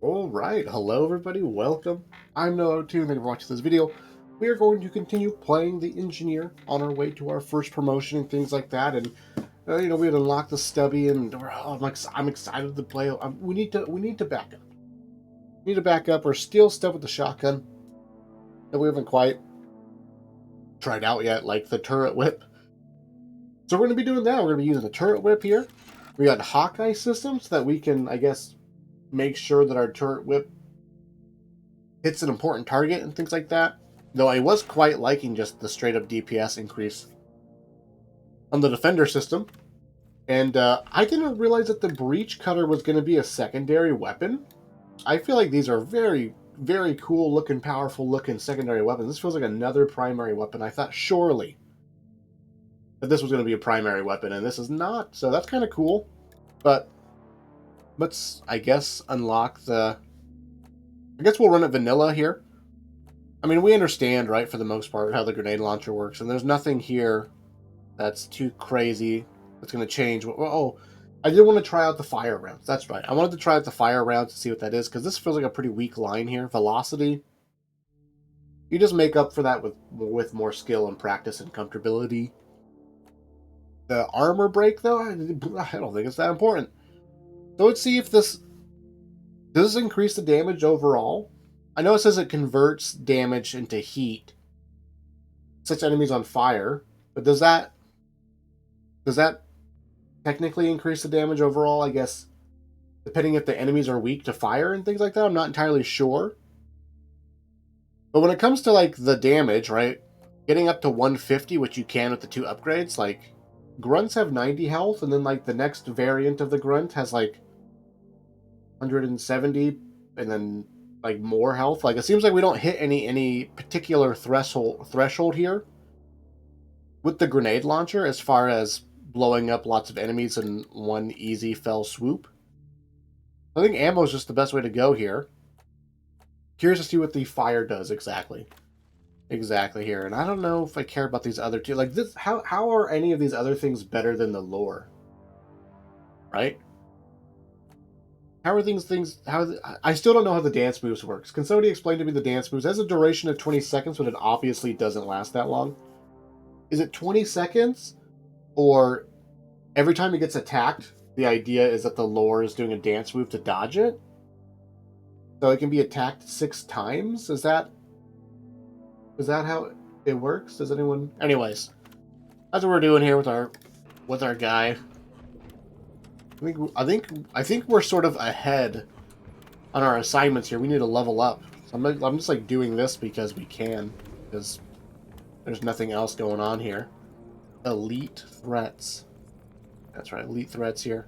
Alright, hello everybody, welcome. I'm Noah2, thank you for watching this video. We are going to continue playing the engineer on our way to our first promotion and things like that, and we had unlocked the stubby, and I'm excited to play. We need to back up. We need to back up. We're still stuck with the shotgun that we haven't quite tried out yet, like the turret whip. So we're going to be doing that. We're going to be using the turret whip here. We got Hawkeye system so that we can, I guess, make sure that our turret whip hits an important target and things like that. Though I was quite liking just the straight up DPS increase on the defender system. And I didn't realize that the breach cutter was going to be a secondary weapon. I feel like these are very, very cool looking, powerful looking secondary weapons. This feels like another primary weapon. I thought surely that this was going to be a primary weapon, and this is not. So that's kind of cool. But let's, I guess, unlock the... I guess we'll run it vanilla here. I mean, we understand, right, for the most part, how the grenade launcher works, and there's nothing here that's too crazy that's going to change. Oh, I did want to try out the fire rounds. That's right. I wanted to try out the fire rounds to see what that is, because this feels like a pretty weak line here. Velocity. You just make up for that with more skill and practice and comfortability. The armor break, though, I don't think it's that important. So let's see if this... Does this increase the damage overall? I know it says it converts damage into heat. Sets enemies on fire. But does that technically increase the damage overall, I guess, depending if the enemies are weak to fire and things like that? I'm not entirely sure. But when it comes to, like, the damage, right, getting up to 150, which you can with the two upgrades, like, grunts have 90 health, and then, like, the next variant of the grunt has, like, 170, and then, like, more health. Like, it seems like we don't hit any particular threshold here with the grenade launcher as far as blowing up lots of enemies in one easy fell swoop. I think ammo is just the best way to go here. Curious to see what the fire does exactly here. And I don't know if I care about these other two. Like, this, how are any of these other things better than the lore? Right? How are things? I still don't know how the dance moves works. Can somebody explain to me the dance moves? It has a duration of 20 seconds, but it obviously doesn't last that long. Is it 20 seconds? Or every time it gets attacked, the idea is that the lore is doing a dance move to dodge it? So it can be attacked 6 times? Is that how it works? Does anyone... Anyways, that's what we're doing here with our guy. I think we're sort of ahead on our assignments here. We need to level up. So I'm just like doing this because we can, because there's nothing else going on here. Elite threats. That's right, elite threats here.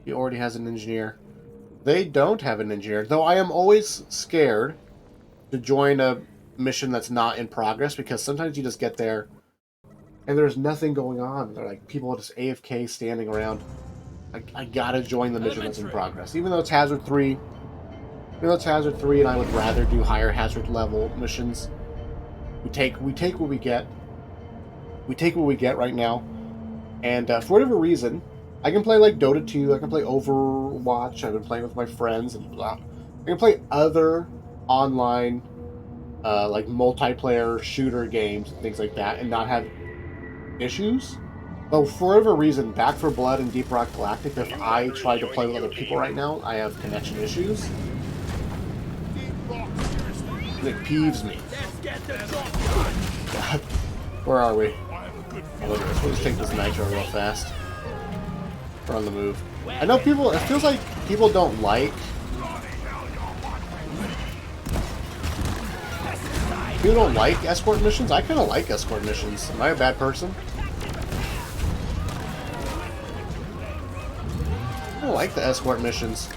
He already has an engineer. They don't have an engineer, though I am always scared to join a mission that's not in progress, because sometimes you just get there and there's nothing going on. They're like people just AFK standing around. I gotta join the mission that's in progress, even though it's hazard 3. And I would rather do higher hazard level missions. We take what we get. We take what we get right now. And for whatever reason, I can play like Dota 2. I can play Overwatch. I've been playing with my friends, and blah. I can play other online, like multiplayer shooter games and things like that, and not have issues. But for whatever reason, Back 4 Blood and Deep Rock Galactic, if I try to play with other people right now, I have connection issues. It peeves me. God. Where are we? Oh, look at this. We'll just take this nitro real fast. We're on the move. I know people... It feels like people don't like... People don't like escort missions. I kind of like escort missions. Am I a bad person? I don't like the escort missions.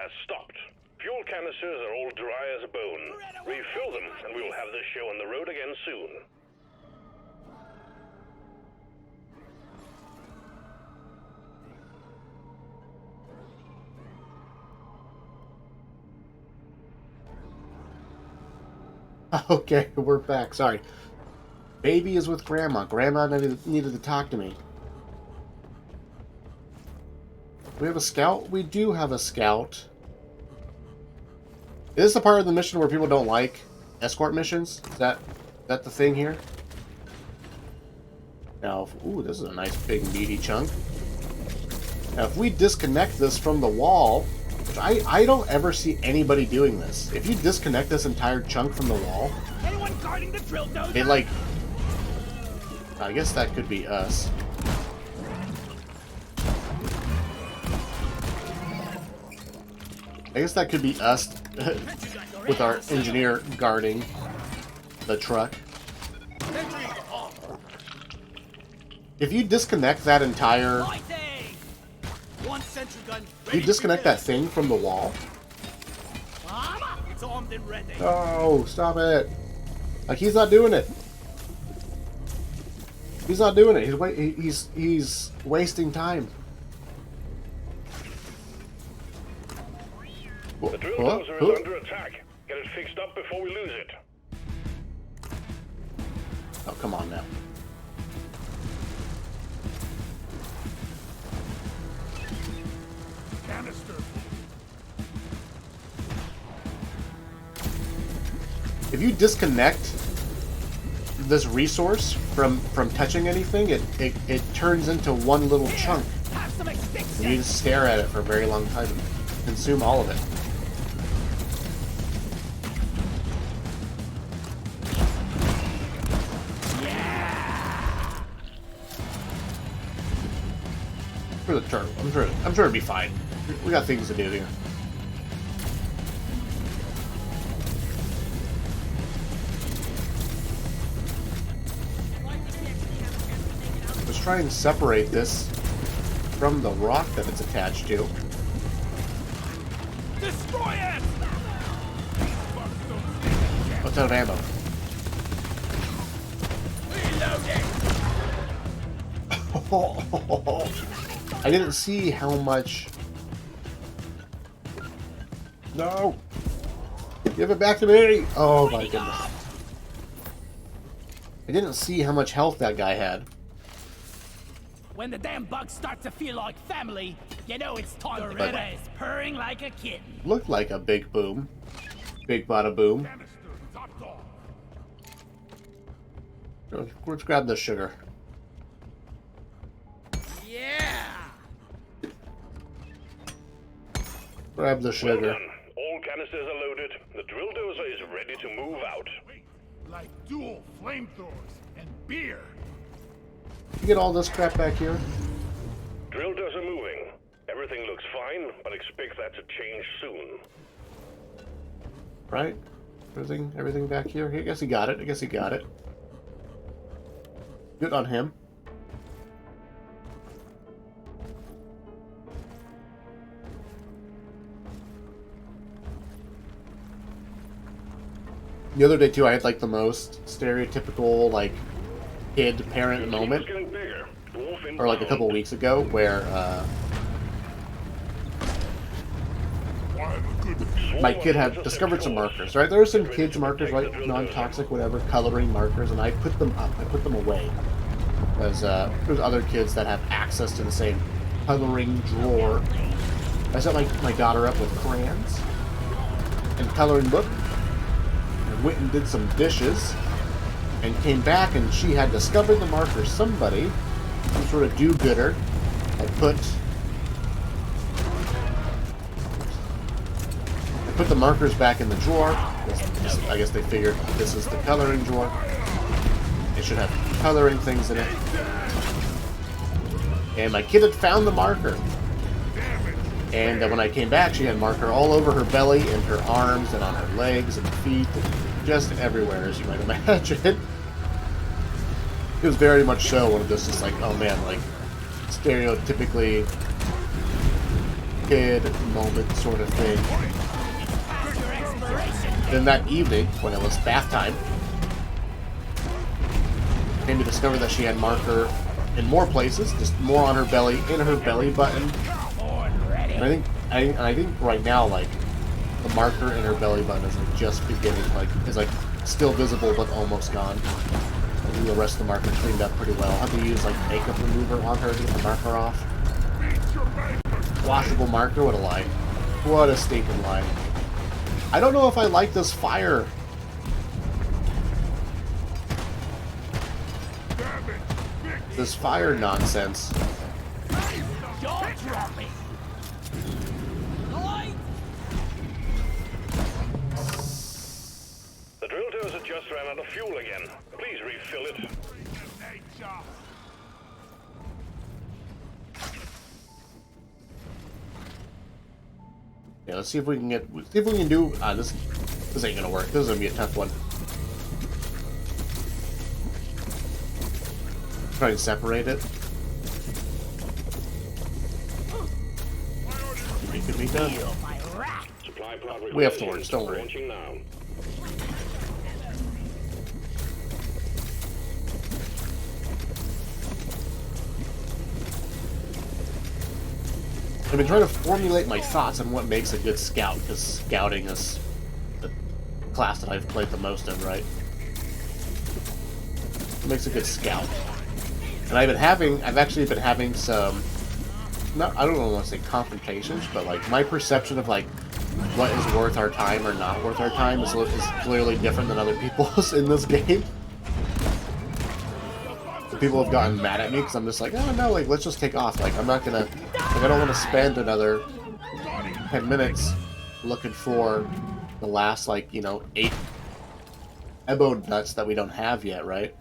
has stopped. Fuel canisters are all dry as a bone. Refill them, and we will have this show on the road again soon. Okay, we're back. Sorry. Baby is with Grandma. Grandma needed to talk to me. Do we have a scout? We do have a scout. Is this the part of the mission where people don't like escort missions? Is that the thing here? Now, ooh, this is a nice big meaty chunk. Now, if we disconnect this from the wall, which I don't ever see anybody doing this. If you disconnect this entire chunk from the wall, Anyone guarding the drill dozer? it like, I guess that could be us. I guess that could be us with our engineer guarding the truck. If you disconnect that entire... One sentry gun. You disconnect that thing from the wall? It's armed and ready. Oh, stop it. Like, he's not doing it. He's not doing it. He's wasting time. The drill dozer is under attack. Get it fixed up before we lose it. Oh, come on now. Canister. If you disconnect this resource from touching anything, it turns into one little chunk. Have some sticks. And you just stare at it for a very long time and consume all of it. For the turtle, I'm sure it'll be fine. We got things to do here. Let's try and separate this from the rock that it's attached to. Destroy it! What's out of ammo? I didn't see how much. No! Give it back to me! Oh my goodness. I didn't see how much health that guy had. When the damn bugs start to feel like family, you know it's time to rest. Purring like a kitten. Looked like a big boom. Big bada boom. Let's grab this sugar. Yeah! Grab the Well sugar. done. All canisters are loaded. The drill dozer is ready to move out. Like dual flamethrowers and beer. You get all this crap back here? Drill dozer moving. Everything looks fine, but expect that to change soon. Right? Everything back here? I guess he got it. Good on him. The other day too, I had like the most stereotypical like kid parent moment, or like a couple weeks ago, where my kid had discovered some markers. Right, there were some kids markers, right, non-toxic, whatever, coloring markers, and I put them up. I put them away, because there's other kids that have access to the same coloring drawer. I set my daughter up with crayons and coloring book. Went and did some dishes and came back, and she had discovered the marker. Somebody, some sort of do-gooder, had put the markers back in the drawer. I guess they figured this is the coloring drawer. It should have coloring things in it. And my kid had found the marker. And when I came back, she had marker all over her belly and her arms and on her legs and feet and just everywhere, as you might imagine. It was very much so one of those, just like, oh man, like, stereotypically kid moment sort of thing. Then that evening, when it was bath time, came to discover that she had marker in more places, just more on her belly, in her belly button. And I think right now, like, the marker in her belly button is like just beginning, like, is like still visible but almost gone. And the rest of the marker cleaned up pretty well. I'll have to use like makeup remover on her to get the marker off. Washable marker, what a lie. What a stinking lie. I don't know if I like this fire. This fire nonsense. The drill dozer just ran out of fuel again. Please refill it. Yeah, let's see if we can get. See if we can do. This ain't gonna work. This is gonna be a tough one. Try and separate it. It could be done. We have thorns. Don't worry. I've been trying to formulate my thoughts on what makes a good scout, because scouting is the class that I've played the most in, right? What makes a good scout? And I've actually been having some, I don't want to say confrontations, but like my perception of like what is worth our time or not worth our time is clearly different than other people's in this game. People have gotten mad at me because I'm just like, oh no, like let's just take off. Like I'm not gonna, like I don't want to spend another 10 minutes looking for the last, like, you know, 8 Ebo nuts that we don't have yet, right?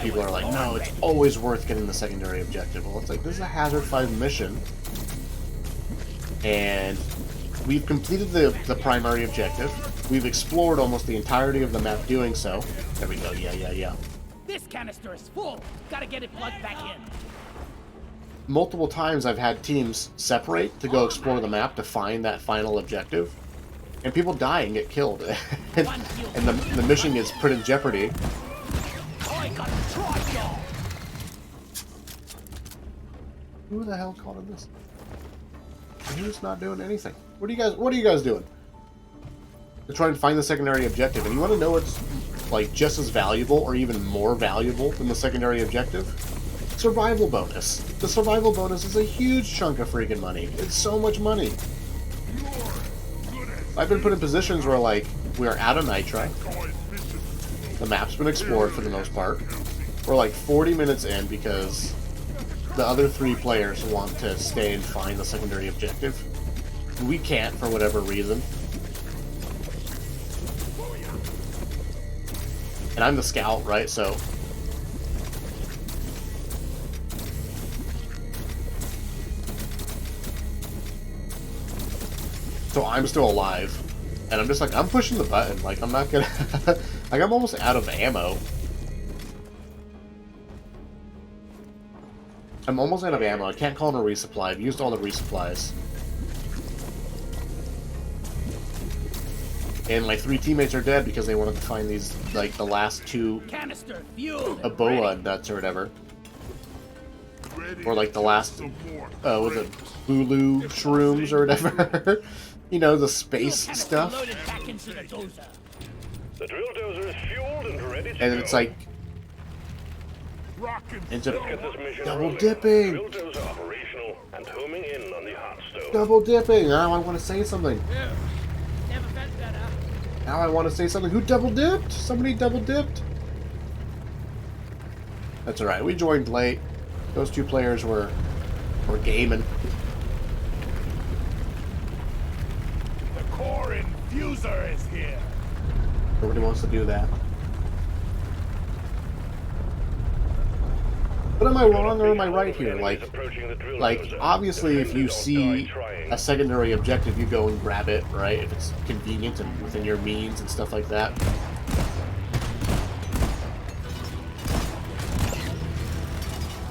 People are like, no, it's always worth getting the secondary objective. Well, it's like, this is a Hazard 5 mission, and we've completed the primary objective. We've explored almost the entirety of the map doing so. There we go, yeah. This canister is full. Gotta get it plugged back in. Multiple times I've had teams separate to go explore the map to find that final objective, and people die and get killed, and the mission gets put in jeopardy. Who the hell called this? Who's not doing anything? What are you guys doing? To try and find the secondary objective, and you want to know what's like just as valuable or even more valuable than the secondary objective? Survival bonus. The survival bonus is a huge chunk of freaking money. It's so much money. I've been put in positions where, like, we are out of nitri. The map's been explored for the most part. We're like 40 minutes in because the other 3 players want to stay and find the secondary objective. We can't for whatever reason. And I'm the scout, right? So I'm still alive. And I'm just like, I'm pushing the button. Like, I'm not gonna... like, I'm almost out of ammo. I'm almost out of ammo. I can't call it a resupply. I've used all the resupplies. And my 3 teammates are dead because they wanted to find these, like, the last 2 Ebola nuts or whatever. Or, like, the last, was it Bulu shrooms or whatever? You know, the space stuff. The drill dozer is fueled and ready to And go. it's like... It's a double dipping! Drill dozer operational and homing in on the hot stove. Double dipping! Now I want to say something. Never felt better. Now I want to say something. Who double dipped? Somebody double dipped? That's alright. We joined late. Those 2 players were gaming. The core infuser is here. Nobody wants to do that. But am I wrong or am I right here? Like, obviously if you see a secondary objective, you go and grab it, right? If it's convenient and within your means and stuff like that.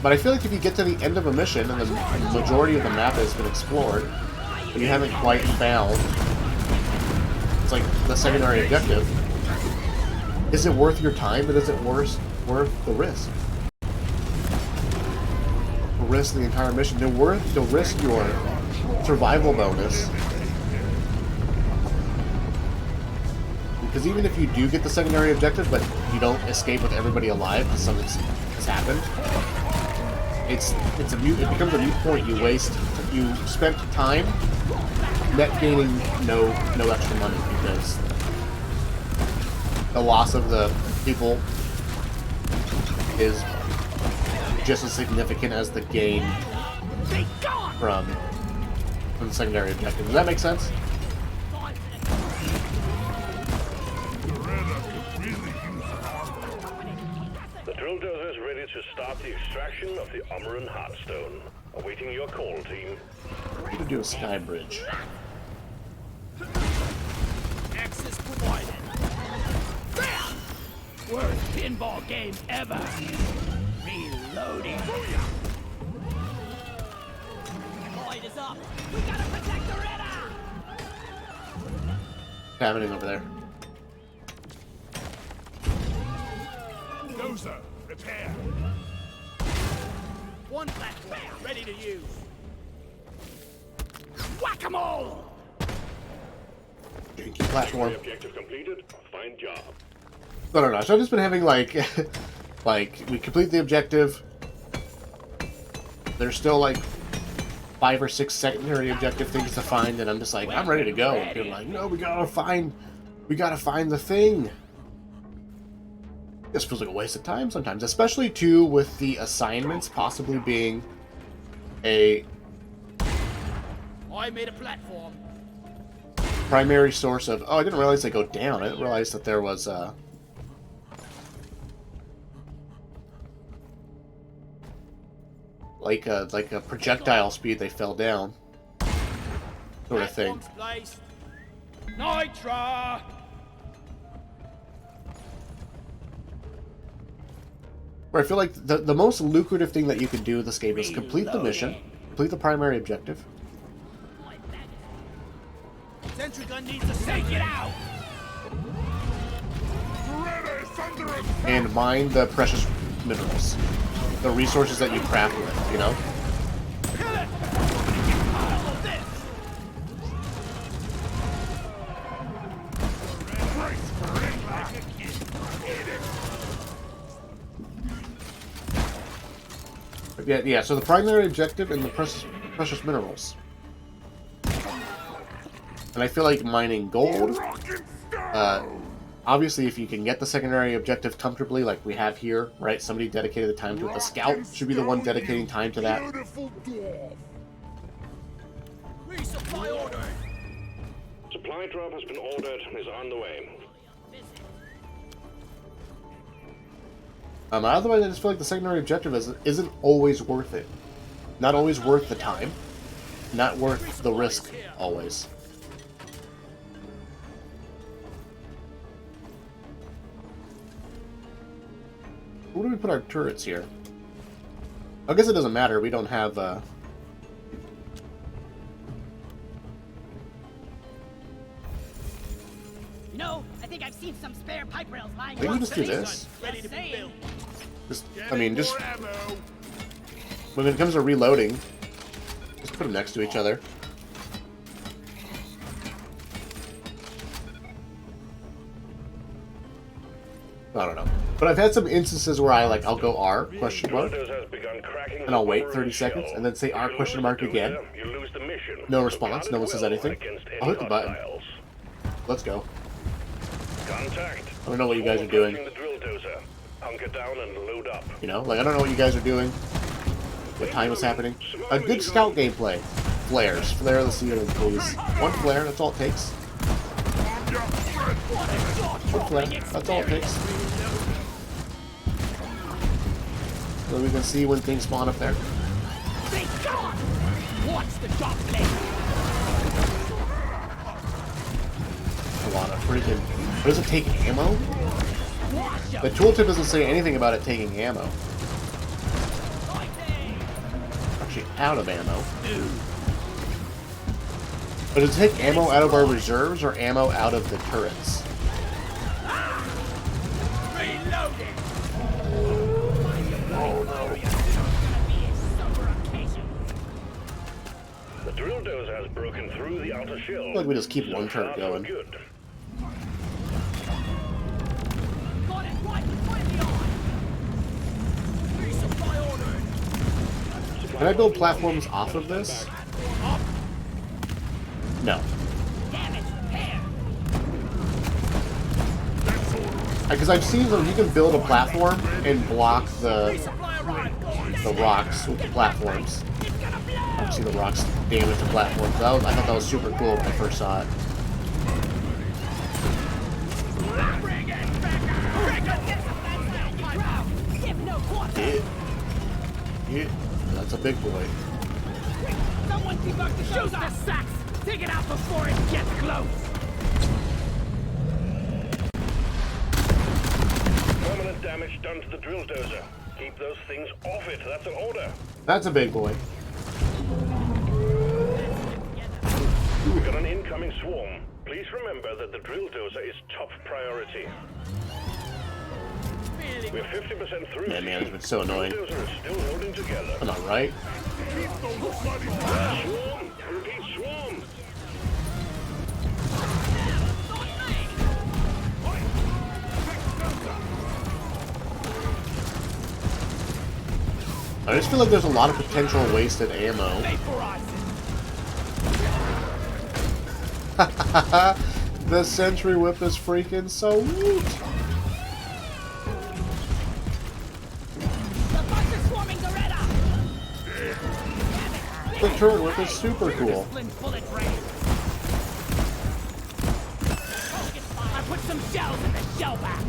But I feel like if you get to the end of a mission and the majority of the map has been explored, and you haven't quite found, it's like the secondary objective, is it worth your time, but is it worth the risk? To risk the entire mission, to risk your survival bonus. Because even if you do get the secondary objective, but you don't escape with everybody alive because something has happened, it becomes a moot point. You spent time net gaining no extra money because the loss of the people is just as significant as the gain from the secondary objective. Does that make sense? The drill dozer is ready to start the extraction of the Omeran Heartstone. Awaiting your call, team. We're going to do a sky bridge. Access provided. Worst pinball game ever. Reloading. Light is up. We gotta protect the Retta. What's happening over there? Dozer, repair. One platform ready to use. Whack-a-mole! Janky platform. Objective completed. Fine job. No. So I've just been having like, like we complete the objective. There's still like 5 or 6 secondary objective things to find, and I'm just like, I'm ready to go. And people are like, no, we gotta find the thing. This feels like a waste of time sometimes, especially too with the assignments possibly being a I made a platform. primary source of. Oh, I didn't realize they go down. I didn't realize that there was like a projectile speed they fell down sort of thing. Nitra! Where I feel like the most lucrative thing that you can do with this game is complete the mission, complete the primary objective, Sentry gun needs to take it out. and mine the precious minerals, the resources that you craft with, you know? Kill it! All of this! Yeah, so the primary objective and the precious minerals. And I feel like mining gold, obviously if you can get the secondary objective comfortably, like we have here, right? Somebody dedicated the time to it. The scout should be the one dedicating time to that. Resupply order! Supply drop has been ordered and is on the way. Otherwise, I just feel like the secondary objective isn't always worth it. Not always worth the time. Not worth the risk, always. Where do we put our turrets here? I guess it doesn't matter. We don't have, You know, I think I've seen some spare pipe rails lying we can around. just do this. Ready to be built. Just, I mean, just when it comes to reloading, just put them next to each other. I don't know, but I've had some instances where I'll go R question mark, and I'll wait 30 seconds, and then say R question mark again. No response. No one says anything. I'll hit the button. Let's go. Contact. I don't know what you guys are doing. Hunker down and load up. You know, like I don't know what you guys are doing. What time is happening? A good scout gameplay. Flares. Flare the ceiling, please. One flare. That's all it takes. One flare. That's all it takes. So we can see when things spawn up there. Watch the drop blade. A lot of freaking. Does it take ammo? The tooltip doesn't say anything about it taking ammo. out of ammo. But does it take ammo out of our reserves or ammo out of the turrets? The drill dozer has broken through the outer shell. I feel like we just keep one turret going. Good. Got it right in front of the eye. Resupply ordered. Can I build platforms off of this? No. Damage repair. Because I've seen that you can build a platform and block the Resupply arrived. rocks with the platforms. It's gonna blow. I've seen the rocks damage the platforms. I thought that was super cool when I first saw it. Bring it back up. Give no quarter. Yeah. That's a big boy. Someone debug the shoot the sacks. Take it out before it gets close. Permanent damage done to the drill dozer. Keep those things off it. That's an order. That's a big boy. We've got an incoming swarm. Please remember that the drill dozer is top priority. We're 50% through. Man, it's so annoying. The drill dozer is still holding together. Am I right? Swarm! Repeat, swarm! I just feel like there's a lot of potential wasted ammo. The Sentry Whip is freaking so neat. The bugs are swarming the red eye. The Turret Whip is super cool. Bullet range. I put some shells in the shell back.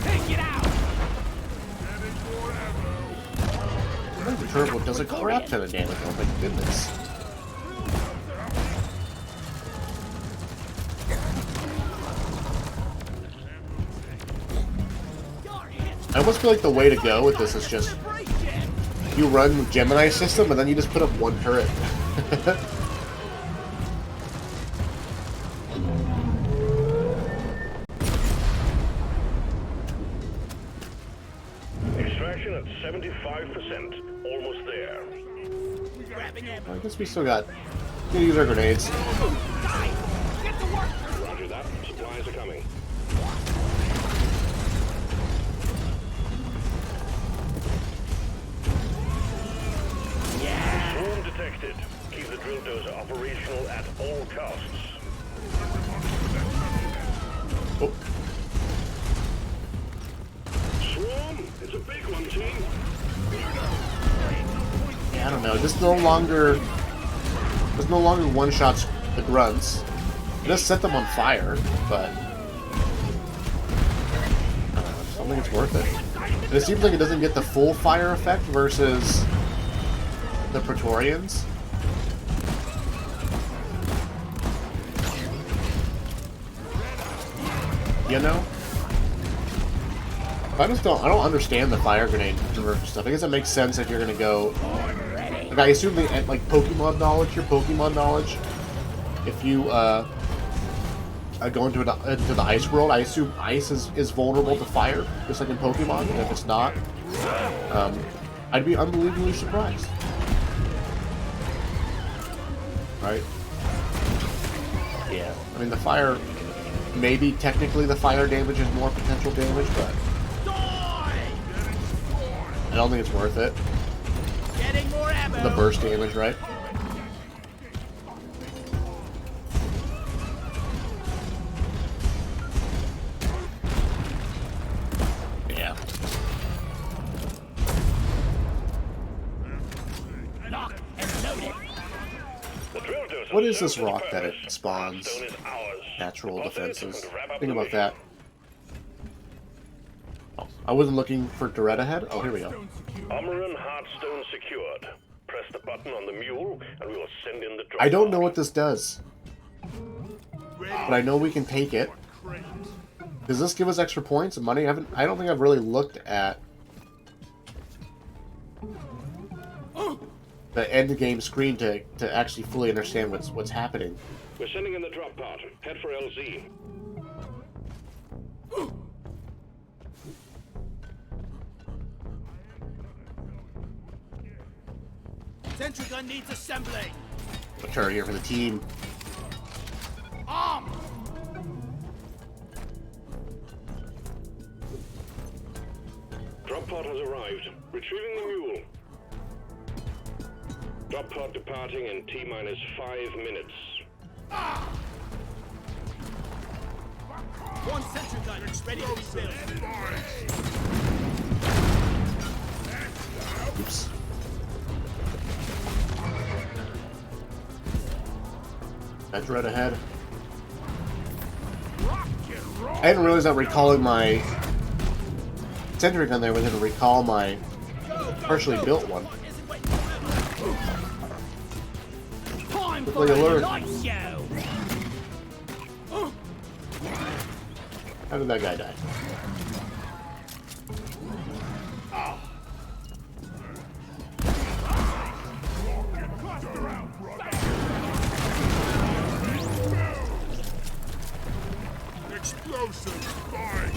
Take it out. I think the Turret Whip does a crap ton of damage. Oh my goodness. I almost feel like the way to go with this is just you run the Gemini system and then you just put up one turret. Extraction at 75%. Almost there. I guess we still got. We can use our grenades. Get to work. Roger that. Supplies are coming. Swarm detected. Keep the drill dozer operational at all costs. Oh. Swarm! It's a big one, team. Yeah, I don't know. This no longer one-shots the grunts. It does set them on fire, but I don't think it's worth it. And it seems like it doesn't get the full fire effect versus the Praetorians. You know? I don't understand the fire grenade conversion stuff. I guess it makes sense if you're gonna go. Like I assume they like Pokemon knowledge, your Pokemon knowledge. If you go into the ice world, I assume ice is vulnerable to fire, just like in Pokemon. And if it's not, I'd be unbelievably surprised. Right? Yeah. I mean, the fire. Maybe technically the fire damage is more potential damage, but I don't think it's worth it. Getting more ammo. The burst damage, right? Yeah. Lock and load it. What is this rock that it spawns? Natural defenses. Think about that. Oh, I wasn't looking for Dorette ahead. Oh, here we go. Armor and Heartstone secured. Press the button on the mule, and we will send in the drop. I don't know what this does, but I know we can take it. Does this give us extra points and money? I don't think I've really looked at the end game screen to actually fully understand what's happening. We're sending in the drop pod. Head for LZ. Sentry gun needs assembling. A turret here for the team. Arm. Drop pod has arrived. Retrieving the mule. Drop pod departing in T-minus 5 minutes. One sentry gun ready to be built. Oops. That's right ahead. I didn't realize that recalling my sentry gun there was going to recall my partially built one. Time Look for like a a lure. light show. How did that guy die? Explosive spike!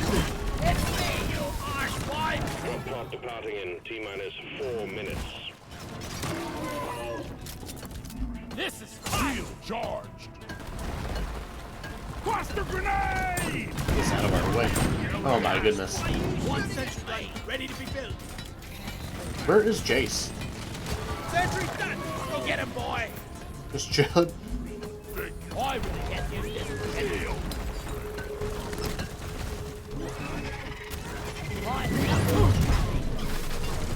It's me, you arsewipe. Drop pod departing in T-minus 4 minutes. This is fun. Shield charged! Cluster grenade! It's out of our way. Oh my goodness. One sentry gun ready to be built. Where is Jace? Sentry done. Go get him, boy. Just chilling. I really can't use this.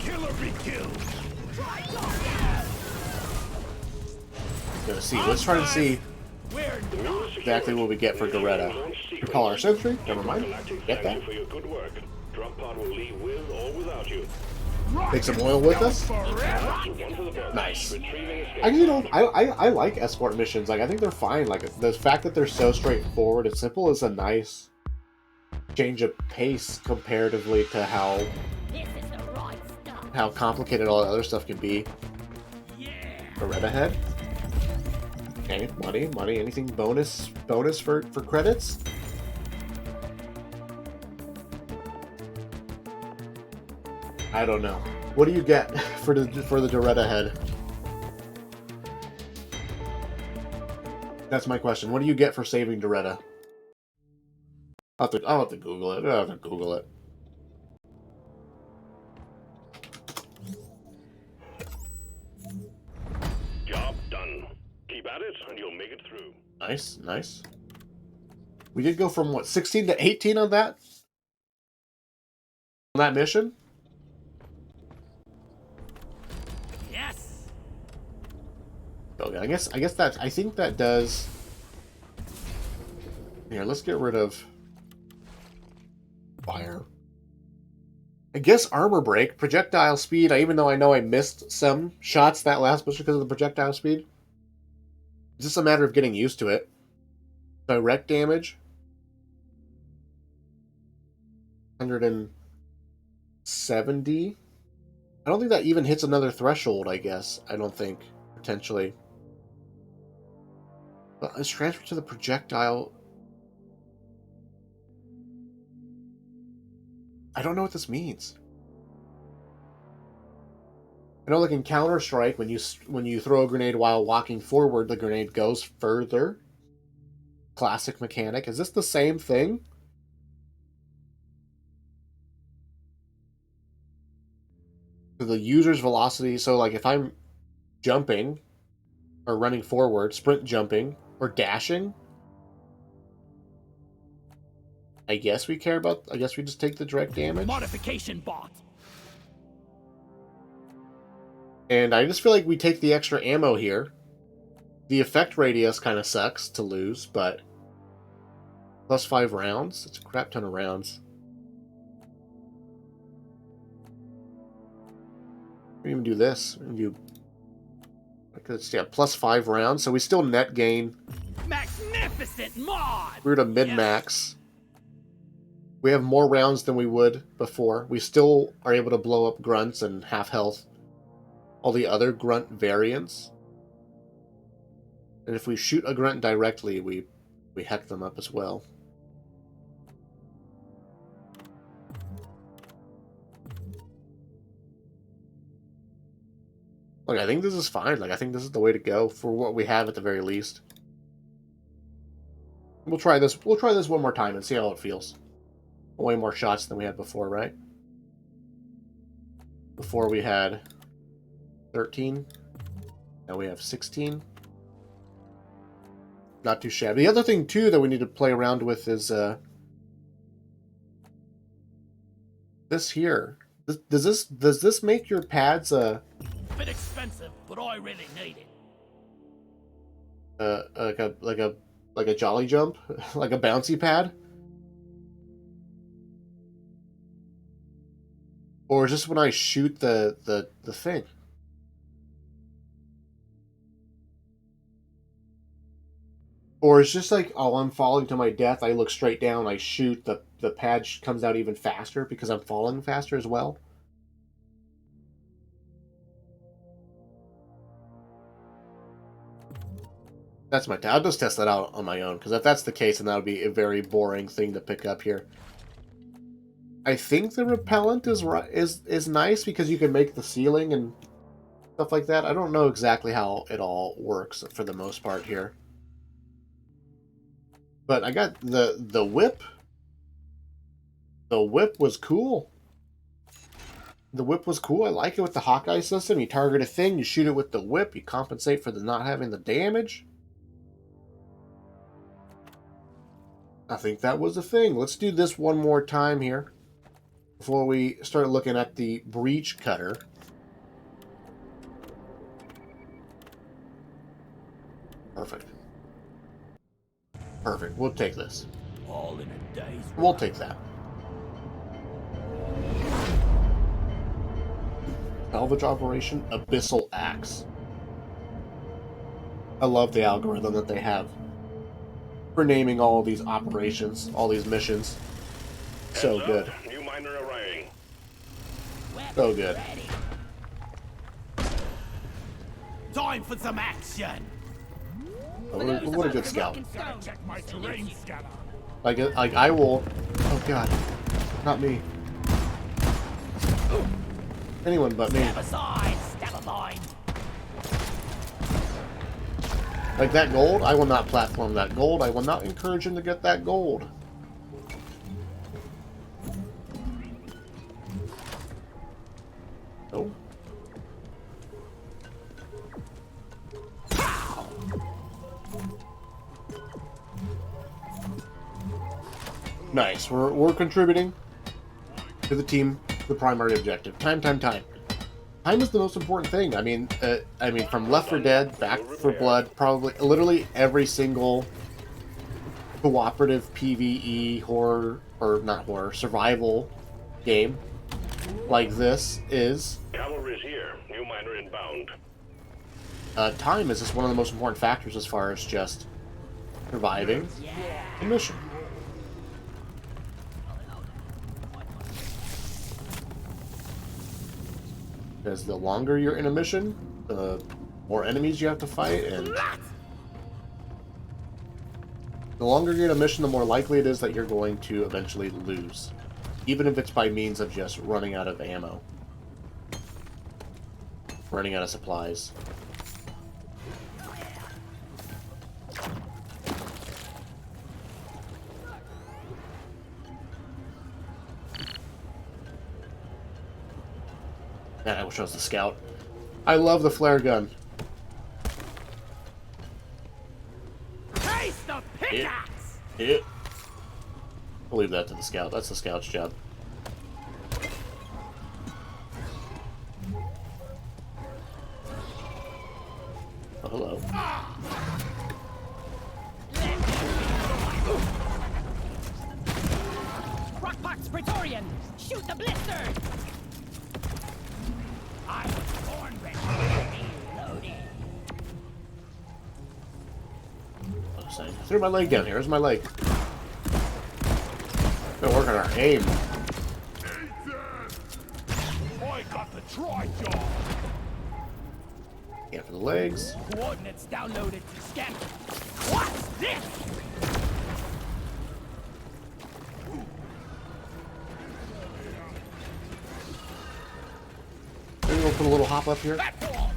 Killer be killed! Gonna see. Let's try to see We're exactly what we get for Doretta. Recall our sentry. Never mind. Get that. For your good work. Drop pod will leave with or without you. Take some oil with us. One for the box. Nice. Retrieving escape. I I like escort missions. Like I think they're fine. Like the fact that they're so straightforward and simple is a nice change of pace comparatively to how This is the right stuff. complicated all the other stuff can be. A red ahead. Okay, money. Anything bonus for credits? I don't know. What do you get for the Doretta head? That's my question. What do you get for saving Doretta? I'll have to Google it. I'll have to Google it. Job done. Keep at it and you'll make it through. Nice. We did go from what, 16 to 18 on that? On that mission? yes. Okay, I think that does. Here, let's get rid of fire. I guess armor break, projectile speed. Even though I know I missed some shots that last mission because of the projectile speed. It's just a matter of getting used to it. Direct damage. 170. I don't think that even hits another threshold, I guess. I don't think. Potentially. But it's transferred to the projectile. I don't know what this means. I know, like in Counter-Strike, when you throw a grenade while walking forward, the grenade goes further. Classic mechanic. Is this the same thing? So the user's velocity. So, like, if I'm jumping or running forward, sprint jumping or dashing, I guess we care about. I guess we just take the direct damage. Modification bot. And I just feel like we take the extra ammo here. The effect radius kind of sucks to lose, but plus 5 rounds. It's a crap ton of rounds. We can even do this. We can do. Yeah, plus 5 rounds, so we still net gain. Magnificent mod. We're at a mid max. We have more rounds than we would before. We still are able to blow up grunts and half health all the other grunt variants. And if we shoot a grunt directly, we heck them up as well. Look, I think this is fine. Like, I think this is the way to go for what we have at the very least. We'll try this. We'll try this one more time and see how it feels. Way more shots than we had before, right? Before we had 13. Now we have 16. Not too shabby. The other thing, too, that we need to play around with is this here. Does this make your pads Bit expensive, but I really need it. like a jolly jump, like a bouncy pad, or just when I shoot the thing? Or it's just like, oh, I'm falling to my death, I look straight down, I shoot, the pad comes out even faster because I'm falling faster as well? That's my... I'll just test that out on my own, because if that's the case, then that would be a very boring thing to pick up here. I think the repellent is nice because you can make the ceiling and stuff like that. I don't know exactly how it all works for the most part here. But I got the whip. The whip was cool. The whip was cool. I like it with the Hawkeye system. You target a thing, you shoot it with the whip, you compensate for the not having the damage. I think that was the thing. Let's do this one more time here before we start looking at the breach cutter. Perfect. Perfect. We'll take this. All in a day's We'll take that. Salvage operation, Abyssal Axe. I love the algorithm that they have for naming all of these operations, all these missions. So good. New miner arriving. So good. Time for some action. What a good scout. Check my terrain scanner. Like I will... Oh god. Not me. Anyone but me. Step aside, step aside. Like that gold, I will not platform that gold. I will not encourage him to get that gold. Nope. Nice. We're contributing to the team, the primary objective. Time. Time is the most important thing. I mean, from Left 4 Dead, Back 4 Blood, probably literally every single cooperative PvE horror, or not horror, survival game like this is... Cavalry's here. New miner inbound. time is just one of the most important factors as far as just surviving the mission. Because the longer you're in a mission, the more enemies you have to fight, and the longer you're in a mission, the more likely it is that you're going to eventually lose. Even if it's by means of just running out of ammo. Running out of supplies. Man, I wish I was the scout. I love the flare gun. Taste the pickaxe! I'll leave that to the scout. That's the scout's job. Oh, hello. Rockbox Praetorian! Shoot the blister! I was born ready. Reloading. I threw my leg down here. Here's my leg. Been working on our aim. I got the try job. Yeah, for the legs. Coordinates downloaded to scan. What's this? Maybe we'll put a little hop up here. Platform.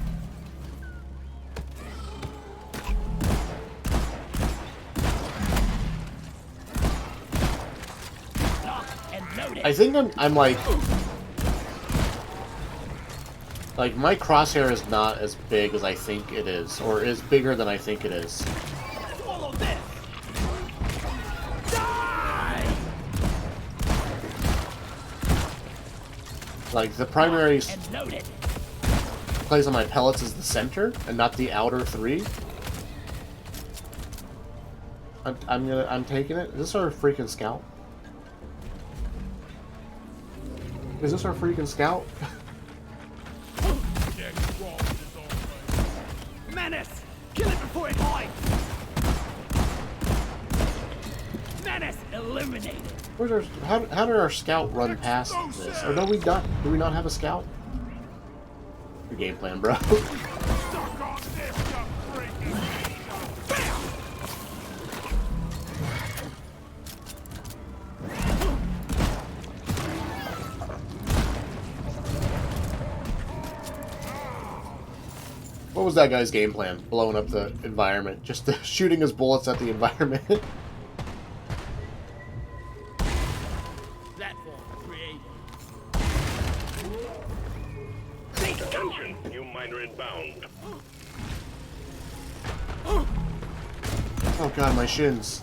Lock and loaded. I think I'm like my crosshair is not as big as I think it is, or is bigger than I think it is. Follow this. Die! Like the primary And loaded. plays on my pellets is the center and not the outer three. I'm taking it. Is this our freaking scout? Is this our freaking scout? Menace! Kill it before it hides! Menace eliminated! Where's our, how did our scout run past this? Or no, we not. Do we not have a scout? Your game plan, bro. Stuck on this, you freaking What was that guy's game plan? Blowing up the environment, just shooting his bullets at the environment. Platform created. Attention, new miner inbound. Oh god, my shins.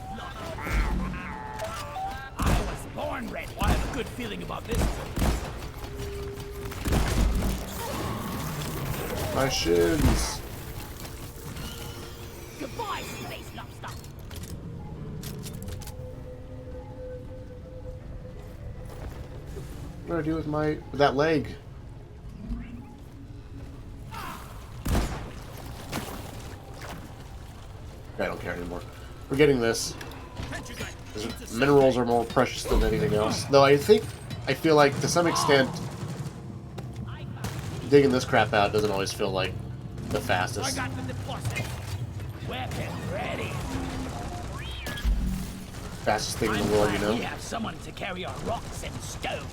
I was born ready. I have a good feeling about this. My shins. Goodbye, space lobster. What do I do with that leg? I don't care anymore. We're getting this. Minerals are more precious than anything else. Though I feel like to some extent digging this crap out doesn't always feel like the I fastest. got the deposit. Weapon ready. Fastest thing in I'm the world, glad you know? we have someone to carry our rocks and stones.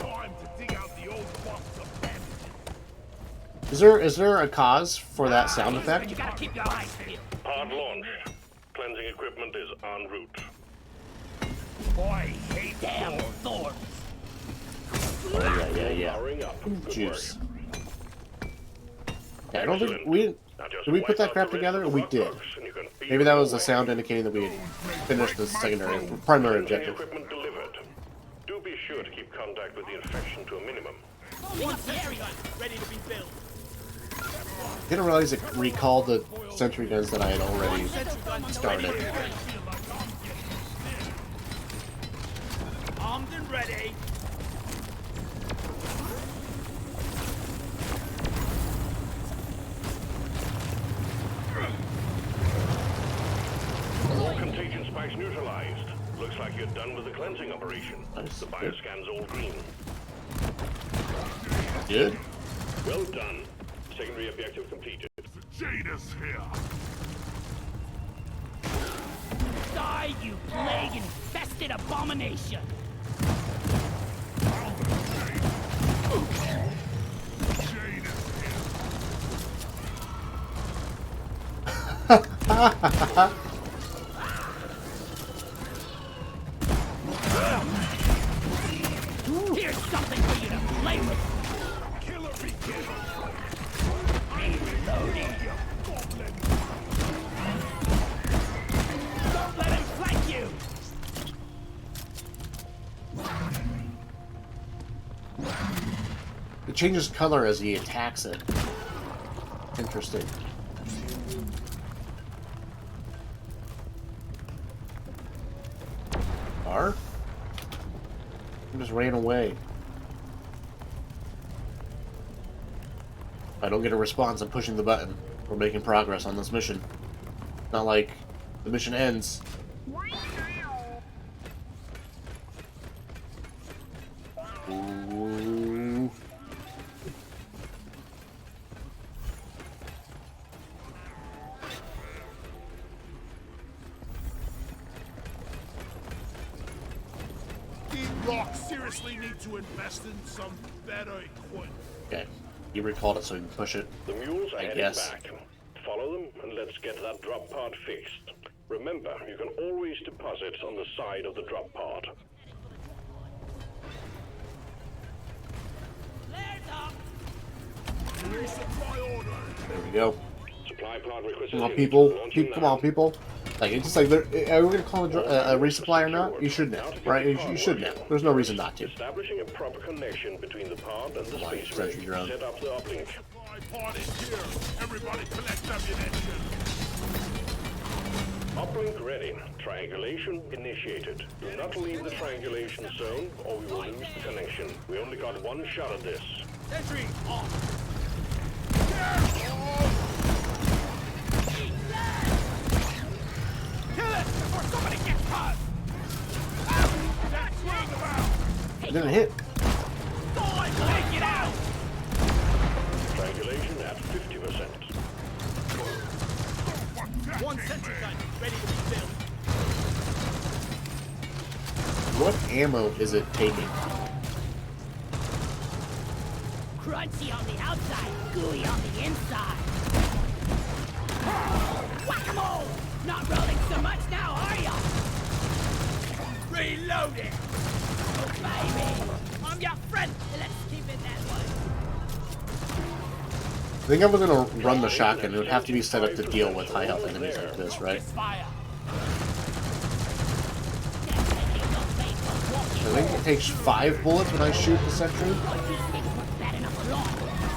time to dig out the old box of bandages. Is there a cause for that sound But effect? you gotta keep your eyes peeled. Hard launch. Cleansing equipment is en route. Boy, hate damn thorns. Oh, yeah. Powering up. Good Juice. work. Yeah, I don't think Excellent. we Now just did we put wipe that out crap the rest together? of the We rock did. box and you can feel Maybe that was your a sound way. indicating that we had finished the secondary, primary Cleansing objective. equipment delivered. Do be sure to keep contact with the infection to a minimum. One sentry gun ready to be built. Didn't realize it recalled the sentry guns that I had already started. Armed and ready. All contagion spikes neutralized. Looks like you're done with the cleansing operation. Nice. The bioscan's all green. Good. Well done. Secondary objective completed. Jada's here. Die, you plague-infested abomination! Jada's here. Here's something for you to play with! Killer be killed. Reloading! Don't let him flank you! It changes color as he attacks it. Interesting. R? He just ran away. If I don't get a response, I'm pushing the button. We're making progress on this mission. Not like the mission ends. Ooh. seriously need to invest in some better equipment. Okay. You recalled it so you can push it. The mules are heading guess. back. Follow them and let's get that drop pod fixed. Remember, you can always deposit on the side of the drop pod. Flares up. Resupply order. There we go. Supply pod requisitioned. Come on, people. Launching Come on, now. people. Like, it's just like, are we going to call a resupply or not? You should know, right? You should know. There's no reason not to. Establishing a proper connection between the pod and the Why, space sentry rig. drone. Set up the uplink. Supply pod is here. Everybody collect ammunition. Uplink ready. Triangulation initiated. Do not leave the triangulation zone or we will lose the connection. We only got one shot at this. Sentry off. Kill it before somebody gets hurt. That's swing around. It didn't hit. Take it out. Triangulation at 50%. One sentry gun ready to be filled. What ammo is it taking? Crunchy on the outside, gooey on the inside. Whack-a-mole! Not rolling so much now, are ya? Reload it. Oh, baby! I'm your friend! Let's keep it that way. I think I'm going to run the shotgun. It would have to be set up to deal with high health enemies like this, right? Fire. I think it takes 5 bullets when I shoot the sentry.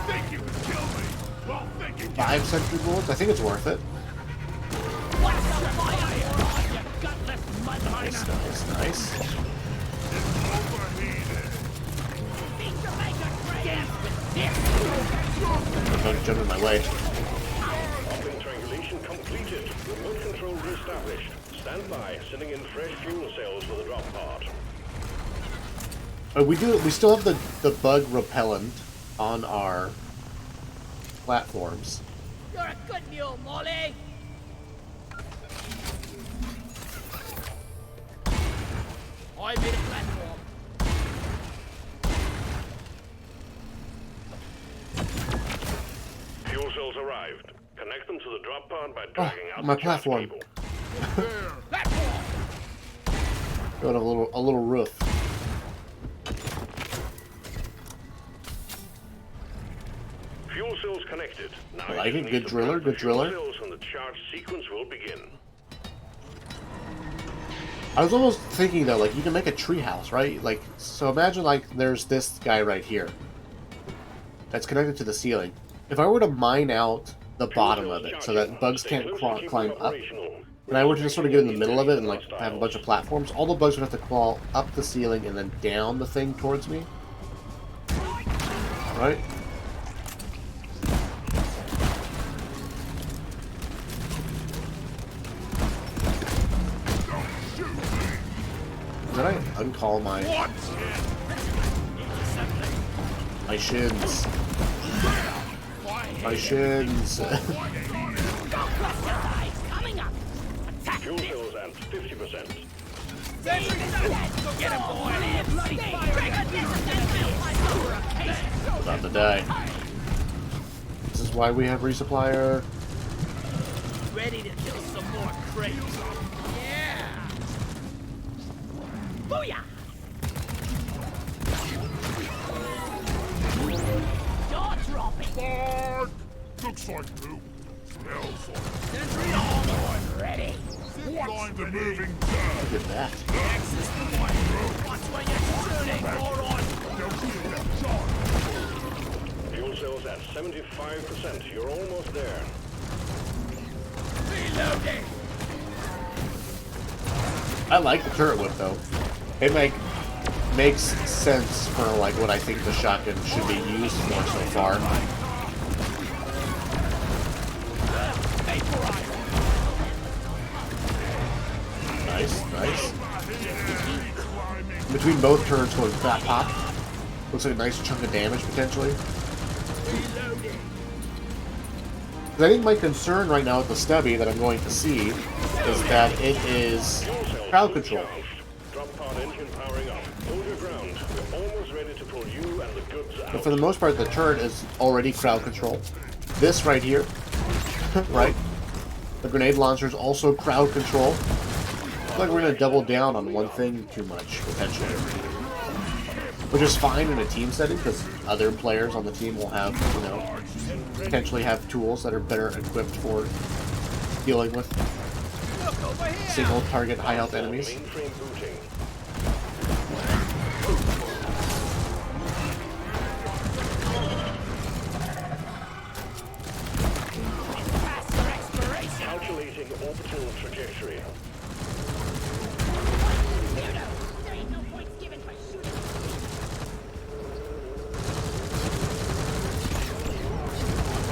Think you can kill me? Well, think you can. 5 sentry bullets. I think it's worth it. Nice, nice, nice. Overheated. Don't jump in my way. Uplink triangulation completed. Remote control reestablished. Stand by, sending in fresh fuel cells for the drop pod. We still have the bug repellent on our platforms. You're a good mule, Molly! I made a platform. Fuel cells arrived. Connect them to the drop pod by dragging out my the charge platform. cable. There. Platform. Got a little roof. Fuel cells connected. Now I like you it. need Good to driller, prep the good fuel driller. cells and the charge sequence will begin. I was almost thinking though, like you can make a treehouse, right? Like, so imagine like there's this guy right here that's connected to the ceiling. If I were to mine out the bottom of it so that bugs can't climb up, and I were to just sort of get in the middle of it and like have a bunch of platforms, all the bugs would have to crawl up the ceiling and then down the thing towards me. Right? Did I uncall my shins? My shins. Coming up! Fuel cells at 50%. Go get him, boy. Bloody fire! About to die. This is why we have resupplier. Ready to kill some more crates. Yeah. Booyah! Jaw dropping! Bark. Looks like poop. Smells like Sentry on. Ready! zip line to moving dirt. Look at that. Axis the one. Watch where you're shooting, moron. They'll feel that charge. Fuel cells at 75%. You're almost there. Reloading. I like the turret whip though. It makes sense for like what I think the shotgun should be used for so far. Nice, nice. Between both turrets going fat pop. Looks like a nice chunk of damage potentially. 'Cause I think my concern right now with the stubby that I'm going to see is that it is Fuel cells crowd fully control. charged. Drop pod engine powering up. Hold your ground. We're control you and the goods out. But for the most part, the turret is already crowd control. This right here, right? The grenade launcher is also crowd control. I feel like we're going to double down on one thing too much, potentially. Which is fine in a team setting, because other players on the team will have, you know, potentially have tools that are better equipped for dealing with single target high health enemies. Mainframe booting. Faster exploration. Calculating orbital trajectory. There ain't no points given for shooting.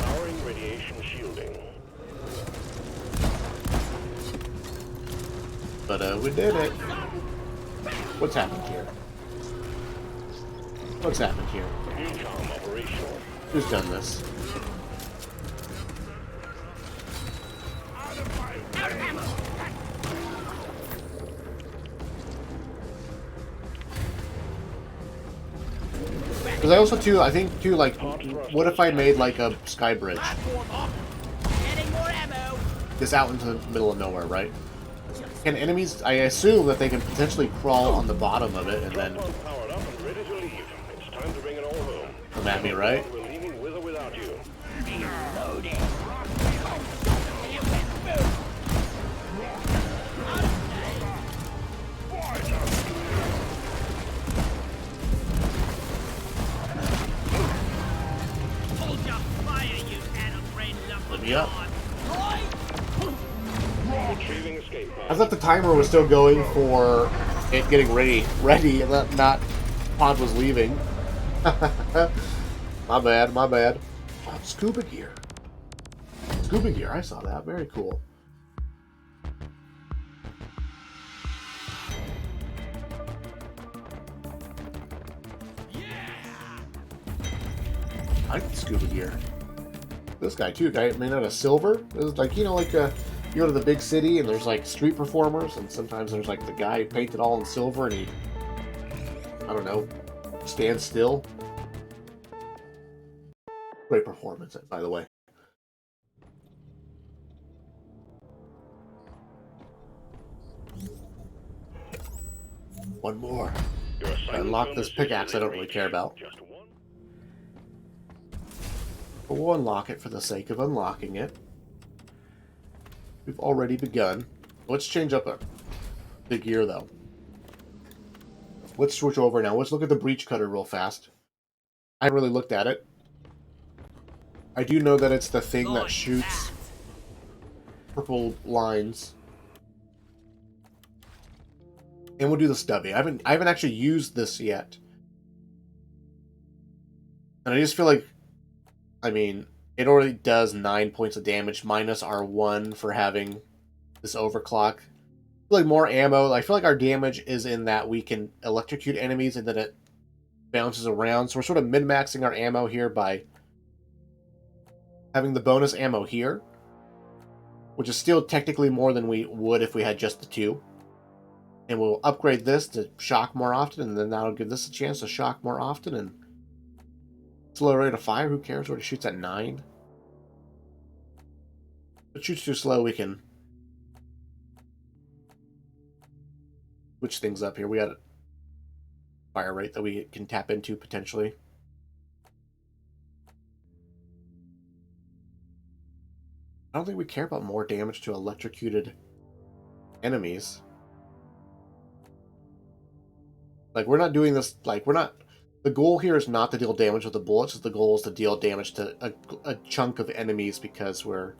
Powering radiation shielding. But we did it. What's happened here? What's happened here? Recon operational. Who's done this? Because I also too, I think too, like, what if I made like a sky bridge? Platform up. Getting more ammo. This out into the middle of nowhere, right? Can enemies? I assume that they can potentially crawl on the bottom of it and then Drop powered up and ready to leave. It's time to bring it all home. come at me, right? We're leaving with or without you. Loaded. Hold your fire, you atom-brain Let me up. Retrieving escape pod. I thought the timer was still going for it getting ready, and not pod was leaving. My bad, my bad. Oh, scuba gear. Scuba gear, I saw that. Very cool. I like scuba gear. This guy too, guy made out of silver. It was like, you know, like you go to the big city and there's like street performers, and sometimes there's like the guy painted all in silver and he, I don't know, stands still. Great performance, by the way. One more. Your assignment Unlock zone this is pickaxe I don't in really range. care about. Just one. But we'll unlock it for the sake of unlocking it. We've already begun. Let's change up the gear, though. Let's switch over now. Let's look at the breach cutter real fast. I haven't really looked at it. I do know that it's the thing that shoots purple lines. And we'll do the stubby. I haven't actually used this yet. And I just feel like, I mean, it already does 9 points of damage minus our 1 for having this overclock. I feel like more ammo. I feel like our damage is in that we can electrocute enemies and then it bounces around. So we're sort of min-maxing our ammo here by having the bonus ammo here, which is still technically more than we would if we had just the 2. And we'll upgrade this to shock more often, and then that'll give this a chance to shock more often. And slow rate of fire, who cares what it shoots at 9? If it shoots too slow, we can switch things up here. We got a fire rate that we can tap into potentially. I don't think we care about more damage to electrocuted enemies. Like, we're not doing this, like, we're not... The goal here is not to deal damage with the bullets. The goal is to deal damage to a chunk of enemies because we're...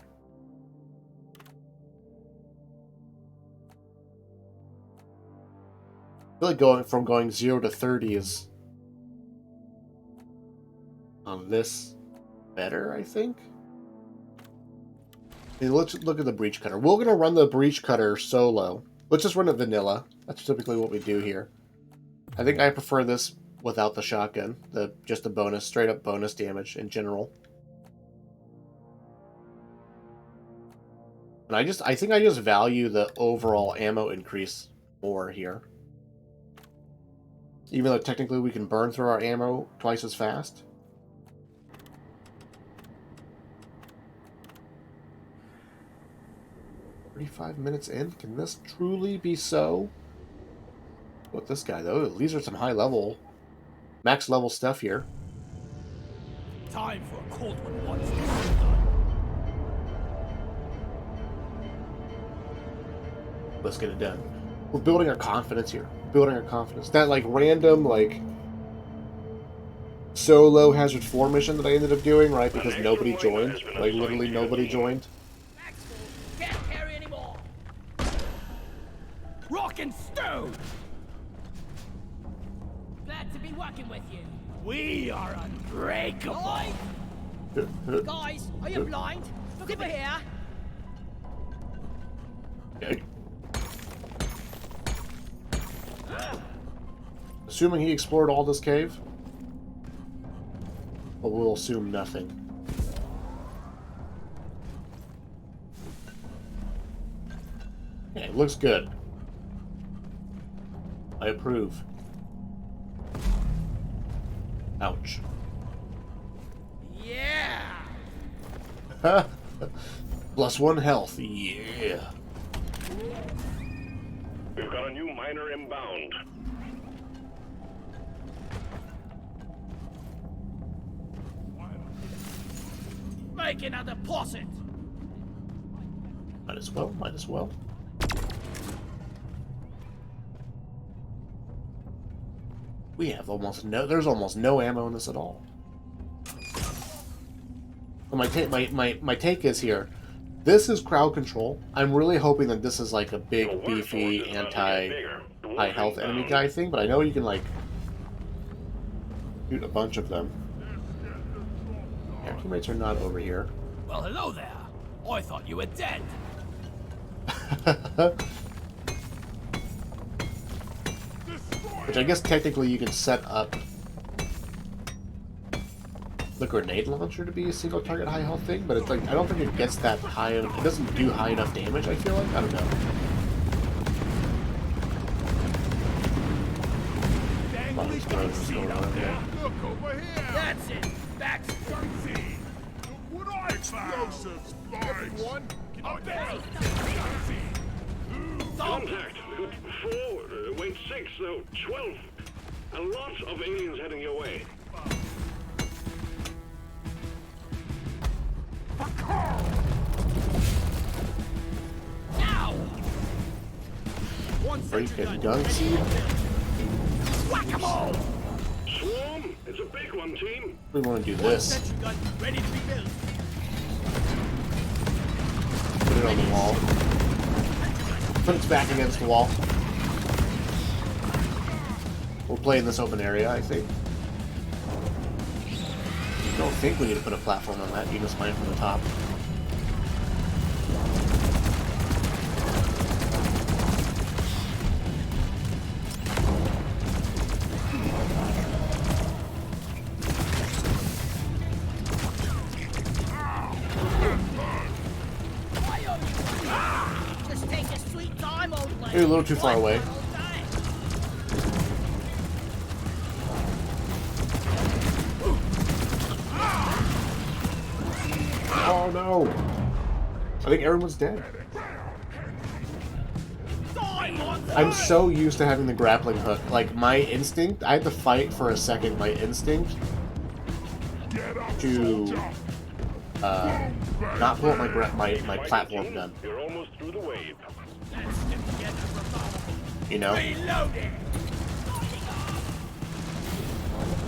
I feel like going 0 to 30 is... on this better, I think? Okay, let's look at the breach cutter. We're going to run the breach cutter solo. Let's just run it vanilla. That's typically what we do here. I think I prefer this without the shotgun. Just the bonus, straight up bonus damage in general. And I think I just value the overall ammo increase more here. Even though technically we can burn through our ammo twice as fast. $35 in? Can this truly be so? With this guy, though, these are some high level, max level stuff here. Time for a cold one once. Let's get it done. We're building our confidence here. Building our confidence. That, like, random, like, solo Hazard 4 mission that I ended up doing, right? Because nobody joined. Like, literally nobody joined. Maxwell, can't carry anymore. Rock and stone! Glad to be working with you. We are unbreakable! Guys, are you blind? Look over here. Okay. Assuming he explored all this cave, but we'll assume nothing. Okay, looks good. I approve. Ouch. Yeah. +1 health. Yeah. We've got a new miner inbound. Make another deposit! Might as well, might as well. We have almost no, there's almost no ammo in this at all. My take is here. This is crowd control. I'm really hoping that this is like a big, beefy, anti-high health enemy guy thing, but I know you can like shoot a bunch of them. Our teammates are not over here. Well, hello there. I thought you were dead. Which I guess technically you can set up the grenade launcher to be a single target high health thing, but it's like I don't think it gets that high. It doesn't do high enough damage. I feel like I don't know. Look over here. That's it. Back. What are explosives? One. Up there. Contact. 4, wait, 6, no, 12. A lot of aliens heading your way. Now. Freaking gun seed. Whack-a-mole. Swarm, it's a big one, team. We want to do this. Sentry gun ready to be built. Put it on the wall. Put its back against the wall. We'll play in this open area, I think. I don't think we need to put a platform on that. You can just mine from the top. Just take a sweet time, old lady. You're a little too far away. Oh no! I think everyone's dead. I'm so used to having the grappling hook. Like, my instinct, I had to fight for a second, my instinct to not pull up my platform gun. You're almost through the wave. You know?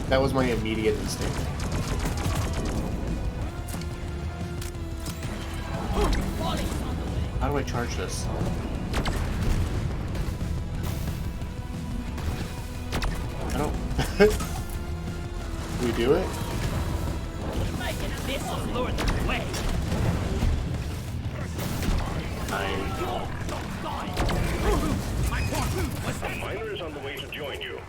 That was my immediate instinct. How do I charge this? I don't... Do we do it? This will lure them away. A miner is on the way to join you.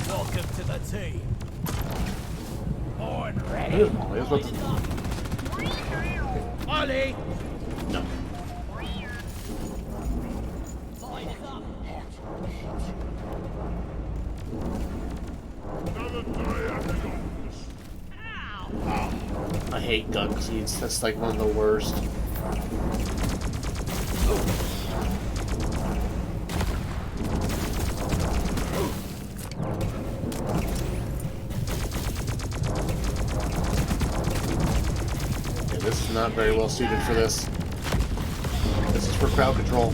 Welcome to the team. Born ready. Here's Molly. I was about to... I'll Ready? No. Line is up. Another day at the office. Ow! I hate gun seeds. That's like one of the worst. Yeah, this is not very well suited for this. This is for crowd control.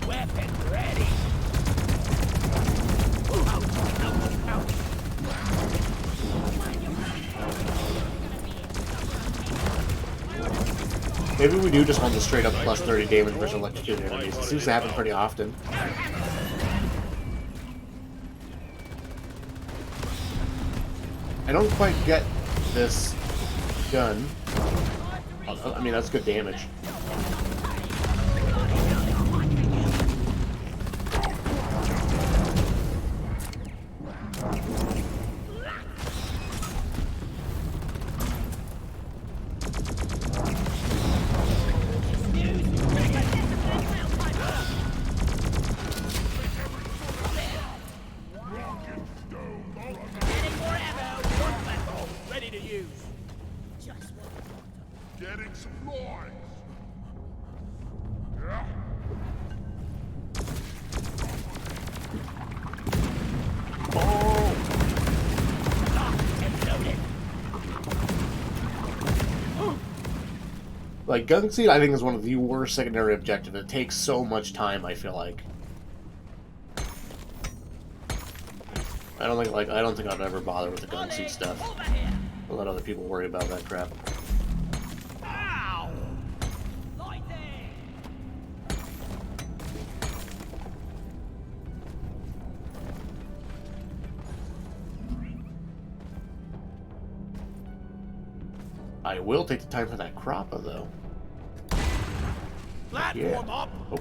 Weapon ready. Ouch, ouch, ouch. Maybe we do just want the straight up plus 30 damage versus electrocuted enemies. It seems to happen pretty often. I don't quite get this gun. I mean, that's good damage. Getting more ammo. One platform. Ready to use. Just one. Getting supplies. Yeah. Like, gun seed, I think, is one of the worst secondary objectives. It takes so much time, I feel like. I don't think I'd ever bother with the gun seed stuff. Over here. I'll let other people worry about that crap. Ow! Lighting. I will take the time for that croppa, though. Platform Yeah. up. Oh.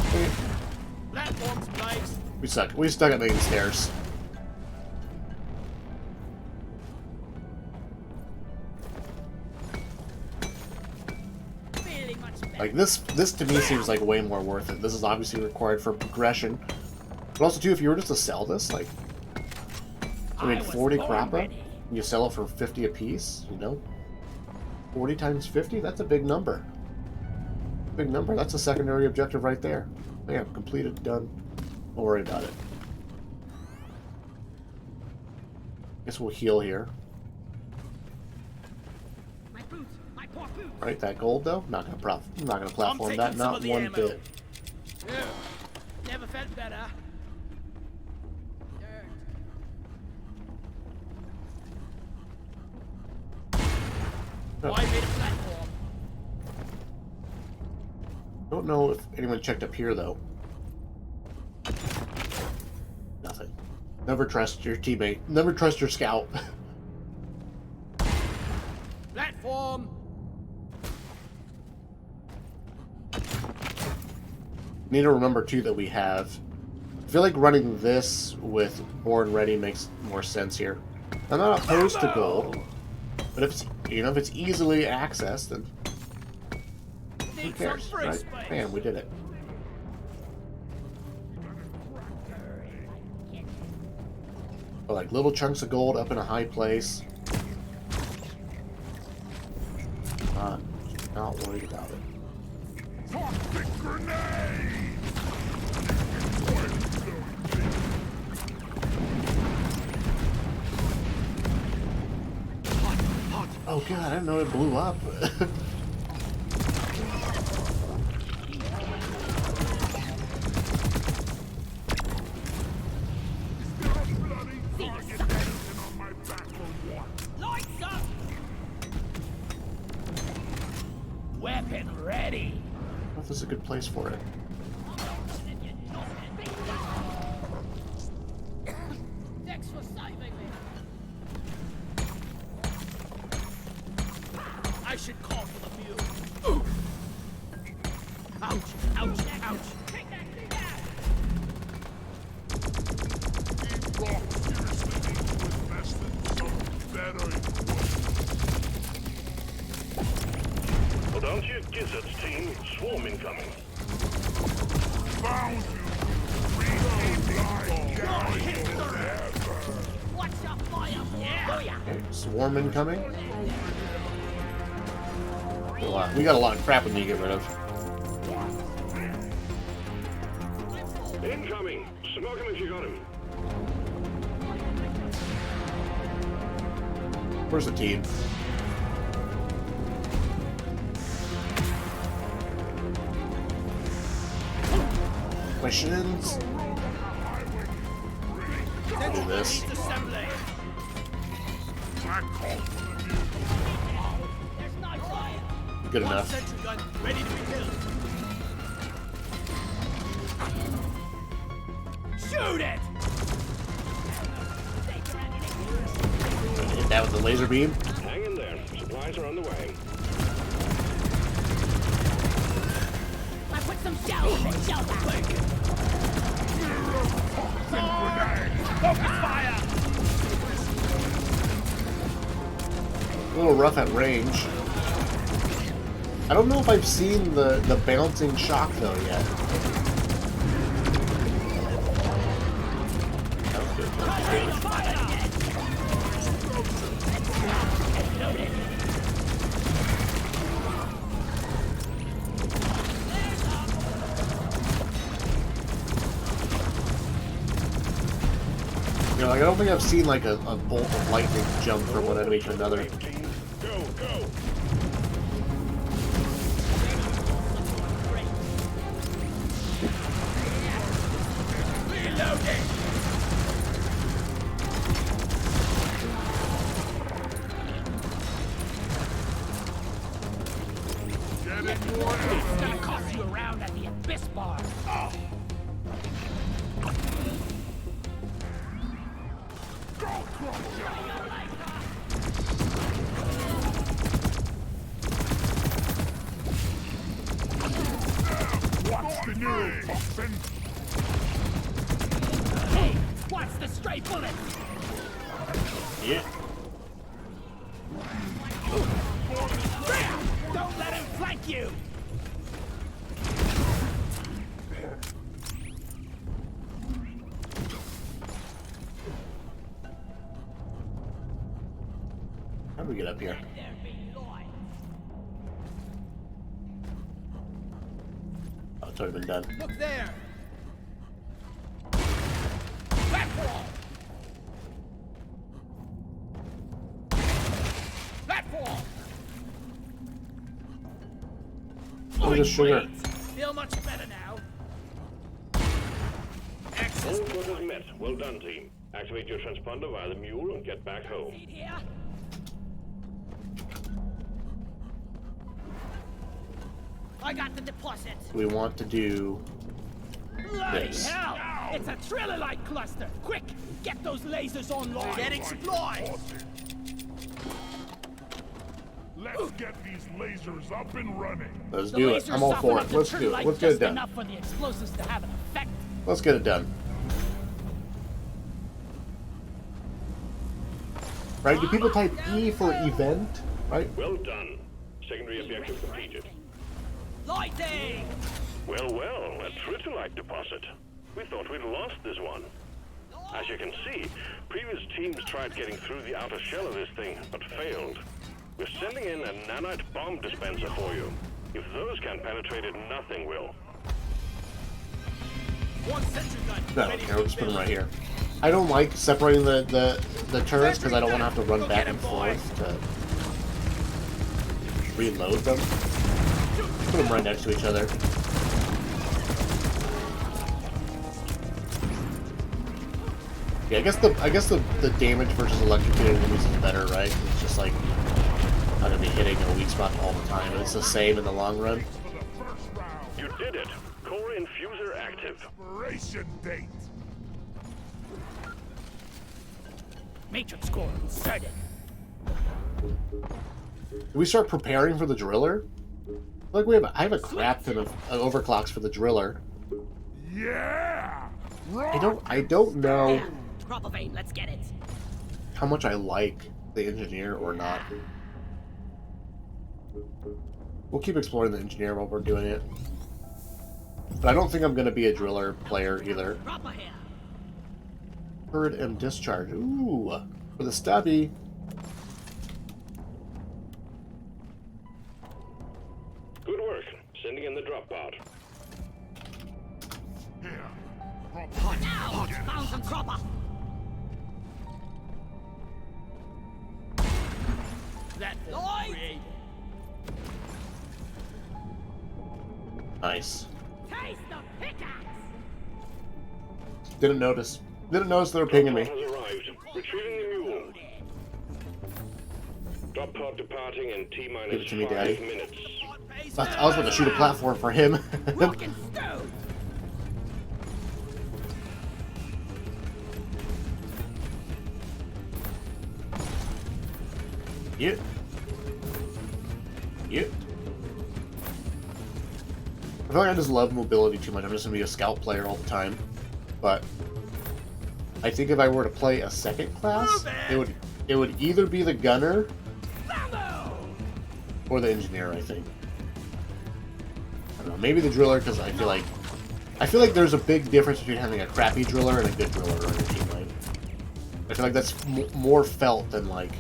Okay. Platform's placed. We suck. We stuck at making stairs. Feeling much better. Like, this to me seems like way more worth it. This is obviously required for progression. But also, too, if you were just to sell this, like, I mean, I was 40 born croppa, ready. and you sell it for 50 apiece, you know? 40 times 50? That's a big number. Big number. That's a secondary objective right there. Bam, completed, done. Don't worry about it. Guess we'll heal here. My boots. My poor boots. Right, that gold though? I'm not gonna platform that, taking some not of the one ammo. bit. Yeah. Never felt better. Dirt. Oh. Why made a platform? Don't know if anyone checked up here though. Nothing. Never trust your teammate. Never trust your scout. Platform. Need to remember too that we have. I feel like running this with board ready makes more sense here. I'm not opposed to gold, but if it's if it's easily accessed, then who Need some cares, free right? space. Bam, we did it. But like little chunks of gold up in a high place. Not worried about it. Toxic grenade! Oh god, I didn't know it blew up. Lights up. Weapon ready. I don't know if this is a good place for it. Thanks for saving me. I should call for the mule. Ouch, ouch, ouch. Take that thing out. Rock seriously need to invest in some better equipment. Hold on to your gizzards, team. Swarm incoming. Found you! Watch your fire! Yeah! Oh, yeah! Okay, swarm incoming. We got a lot of crap we need to get rid of. Incoming! Smoke him if you got him. Where's the team? Missions. Do this. Good enough. Sentry gun ready to be killed. Shoot it! Hit that with the laser beam. Hang in there. Supplies are on the way. I put some shells in the shell pack. Focus fire! A little rough at range. I don't know if I've seen the bouncing shock though yet. That was good. You know, like, I don't think I've seen like a bolt of lightning jump from one enemy to another. Team, go, go! It's gonna cost you around at the Abyss Bar. Watch the neurotoxin! Hey, watch the stray bullet! Yeah. Don't let him flank you! How do we get up here? Oh, it's already been done. Look there! Platform! Platform! Oh, just sugar. Feel much better now. All Access quotas met. Well done, team. Activate your transponder via the mule and get back home. Here. I got the deposit. We want to do Bloody this. hell! It's a trilobite cluster! Quick! Get those lasers online! Getting supplies! Let's get these lasers up and running. Let's The do it. lasers I'm all soften for up it. the Let's do it. trilobite Let's get it just done. enough for the explosives to have an effect. Let's get it done. Right? Do people type E for event? Right? Well done. Secondary objective completed. Lighting! Well, well, a tritolite deposit. We thought we'd lost this one. As you can see, previous teams tried getting through the outer shell of this thing, but failed. We're sending in a nanite bomb dispenser for you. If those can't penetrate it, nothing will. One sentry gun. No, okay, we'll just put them right here. I don't like separating the turrets because I don't want to have to run back and forth to reload them. Put them right next to each other. Yeah, I guess the damage versus electrocuted enemies is better, right? It's just like not gonna be hitting a weak spot all the time, but it's the same in the long run. For the first round. You did it. Core infuser active. Expiration date. Matrix core inserted. Do we start preparing for the driller? Like I have a crap ton of overclocks for the driller. Yeah. I don't know proper vein. Let's get it. how much I like the engineer or not. We'll keep exploring the engineer while we're doing it. But I don't think I'm going to be a driller player either. Proper here. Turret and discharge. Ooh, for the stubby. Good work. Sending in the drop pod. Here. Now, found some cropper. That creative. Nice. Taste the pickaxe. Didn't notice. Didn't notice they were pinging me. Drop pod has arrived. Retrieving the mule. Drop pod departing in Give T-minus it to me, 5 Daddy. minutes. I was about to shoot a platform for him. Rockin' stone. Yep. Yep. I feel like I just love mobility too much. I'm just gonna be a scout player all the time. But I think if I were to play a second class, it would either be the gunner or the engineer, I think. I don't know, maybe the driller, because I feel like there's a big difference between having a crappy driller and a good driller on your team, right? I feel like that's more felt than like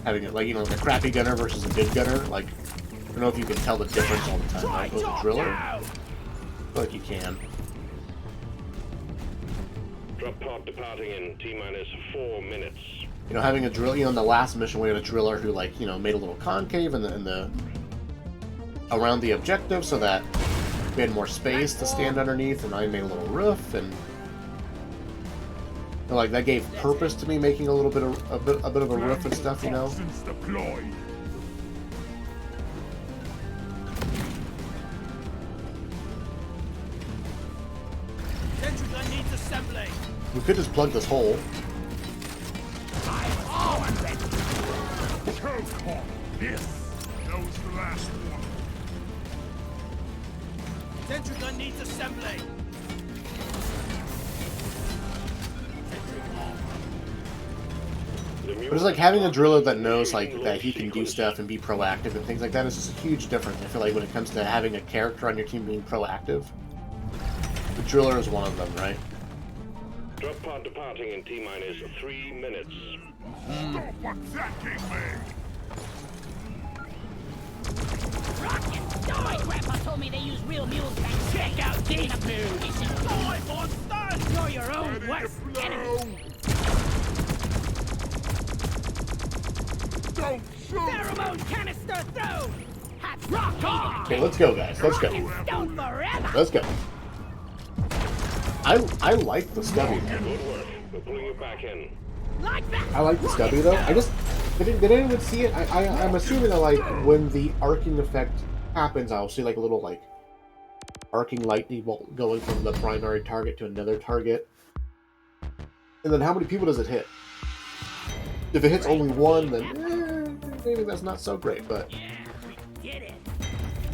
having it, like, you know, like a crappy gunner versus a good gunner. Like, I don't know if you can tell the difference all the time. Like with a driller, I feel like you can. Drop pod departing in T-minus 4 minutes. You know, having a drill, you know, in the last mission we had a driller who, like, you know, made a little concave in the around the objective so that we had more space to stand underneath, and I made a little roof, and like that gave purpose to me making a little bit of a bit of a roof and stuff, you know. Deployed. Sentry gun needs assembling. We could just plug this hole. Choke on this. That was the last one. Sentry gun needs assembling. But it's like having a driller that knows, like, that he can do stuff and be proactive and things like that is just a huge difference. I feel like when it comes to having a character on your team being proactive, the driller is one of them, right? Drop pod departing in T-minus 3 minutes. Stop attacking me. Rockin' die. Grandpa told me they use real mules back then. Check out these moves. Die, monster! You're your own worst enemy. Don't shoot. Pheromone canister throw. Hot rock on. Okay, let's go, guys. Let's go. Stone forever. Let's go. I like the stubby. Good work. We're pulling you back in. Like that. I like the stubby though. I just did anyone see it? I'm assuming that, like, when the arcing effect happens, I'll see like a little like arcing lightning bolt going from the primary target to another target. And then how many people does it hit? If it hits only one, then maybe that's not so great. But Did it.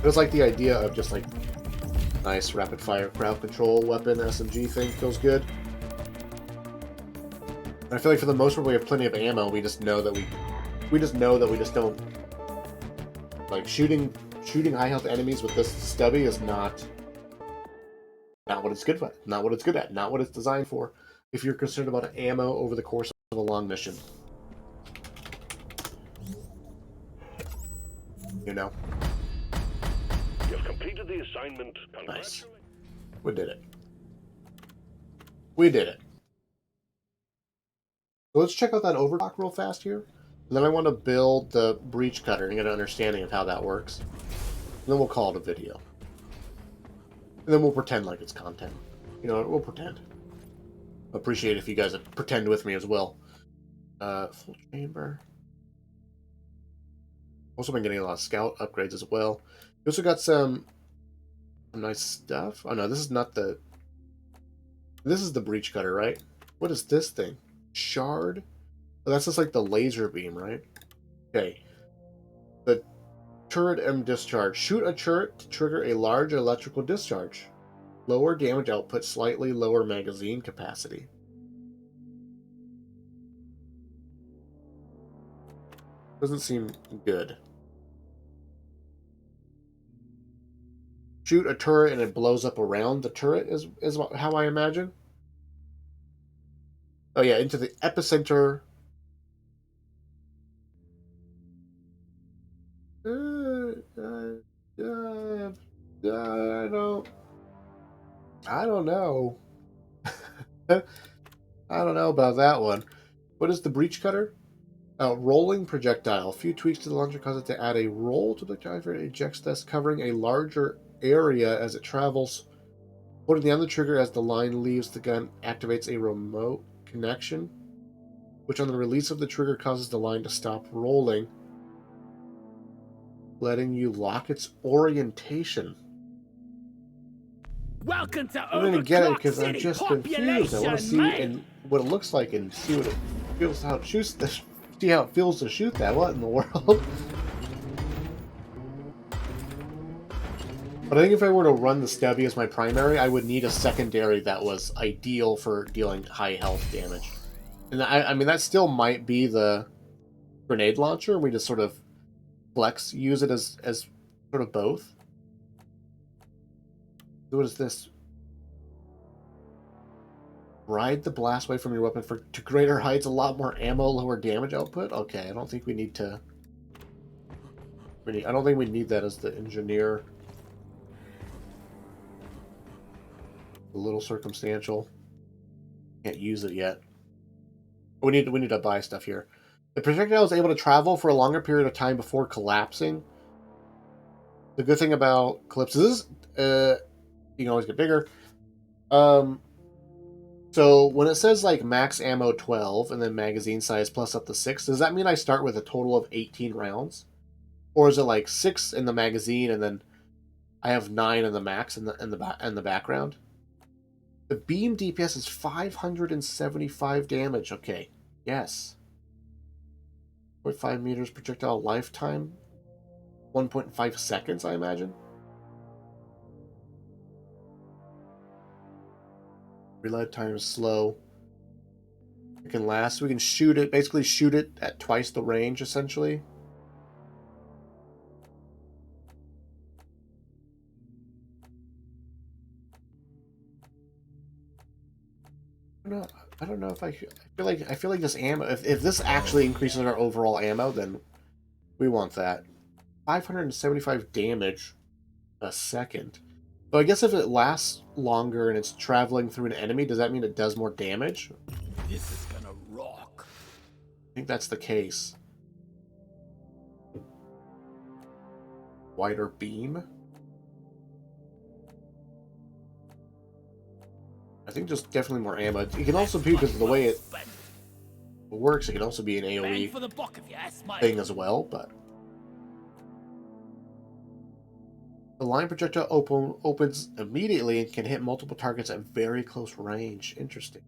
it's like the idea of just like nice rapid fire crowd control weapon SMG thing feels good. And I feel like for the most part we have plenty of ammo. We just know that we just don't like shooting high health enemies with this stubby is not what it's good at. Not what it's good at. Not what it's designed for. If you're concerned about ammo over the course of a long mission, you know. You've completed the assignment. Nice. We did it. We did it. So let's check out that overclock real fast here. And then I want to build the breach cutter and get an understanding of how that works. And then we'll call it a video. And then we'll pretend like it's content. You know, we'll pretend. Appreciate if you guys pretend with me as well. Full chamber. Also been getting a lot of scout upgrades as well. We also got some nice stuff. Oh no, this is not the... This is the breach cutter, right? What is this thing? Shard? Oh, that's just like the laser beam, right? Okay. The turret M discharge. Shoot a turret to trigger a large electrical discharge. Lower damage output, slightly lower magazine capacity. Doesn't seem good. Shoot a turret and it blows up around the turret is how I imagine. Oh yeah, into the epicenter. I don't know. I don't know about that one. What is the breach cutter? Rolling projectile. A few tweaks to the launcher cause it to add a roll to the projectile. It ejects, thus covering a larger area as it travels. Holding down the trigger as the line leaves the gun activates a remote connection, which on the release of the trigger causes the line to stop rolling, letting you lock its orientation. Welcome to I'm gonna get it Overclock because I'm City just confused. I want to see population, what it looks like and see what it feels, how it shoots. See how it feels to shoot that. What in the world? But I think if I were to run the stubby as my primary, I would need a secondary that was ideal for dealing high health damage. And I mean, that still might be the grenade launcher. We just sort of use it as sort of both. What is this? Ride the blast away from your weapon to greater heights, a lot more ammo, lower damage output. Okay, I don't think we need to. I don't think we need that as the engineer. A little circumstantial. Can't use it yet. We need to buy stuff here. The projectile is able to travel for a longer period of time before collapsing. The good thing about collapses is you can always get bigger. So when it says like max ammo 12 and then magazine size plus up to 6, does that mean I start with a total of 18 rounds? Or is it like 6 in the magazine and then I have 9 in the max in the background? The beam DPS is 575 damage. Okay. Yes. 0.5 meters projectile lifetime. 1.5 seconds, I imagine. Reload time is slow. It can last. We can shoot it, basically shoot it at twice the range, essentially. I don't know if I feel like this ammo. If this actually increases our overall ammo, then we want that. 575 damage a second. So I guess if it lasts longer and it's traveling through an enemy, does that mean it does more damage? This is gonna rock. I think that's the case. Wider beam? I think just definitely more ammo. It can also be, because of the way it works, it can also be an AoE For the buck of your ass, mate. thing as well, but... The line projectile opens immediately and can hit multiple targets at very close range. Interesting.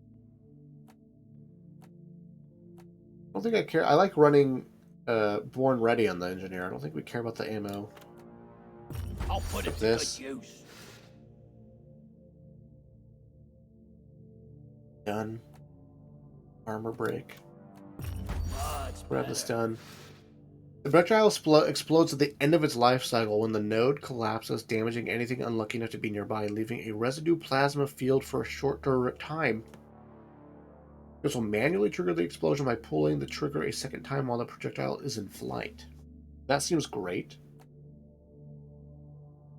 I don't think I care. I like running Born Ready on the engineer. I don't think we care about the ammo. I'll put it to This. good use. Gun. Armor break. Much Grab the better. stun. The projectile explodes at the end of its life cycle when the node collapses, damaging anything unlucky enough to be nearby, leaving a residue plasma field for a short time. This will manually trigger the explosion by pulling the trigger a second time while the projectile is in flight. That seems great.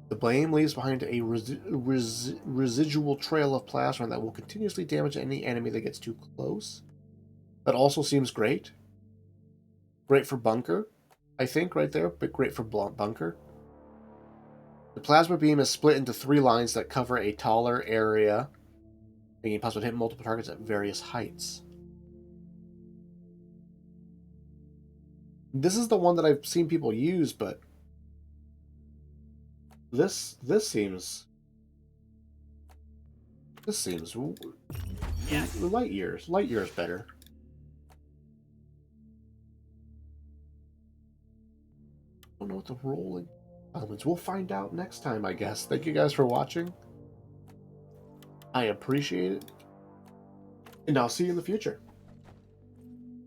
The blame leaves behind a residual trail of plasma that will continuously damage any enemy that gets too close. That also seems great. Great for bunker, I think, right there, but great for bunker. The plasma beam is split into 3 lines that cover a taller area, making it possible to hit multiple targets at various heights. This is the one that I've seen people use, but this seems Yes. light years better. I don't know what the rolling elements. We'll find out next time, I guess. Thank you guys for watching. I appreciate it, and I'll see you in the future.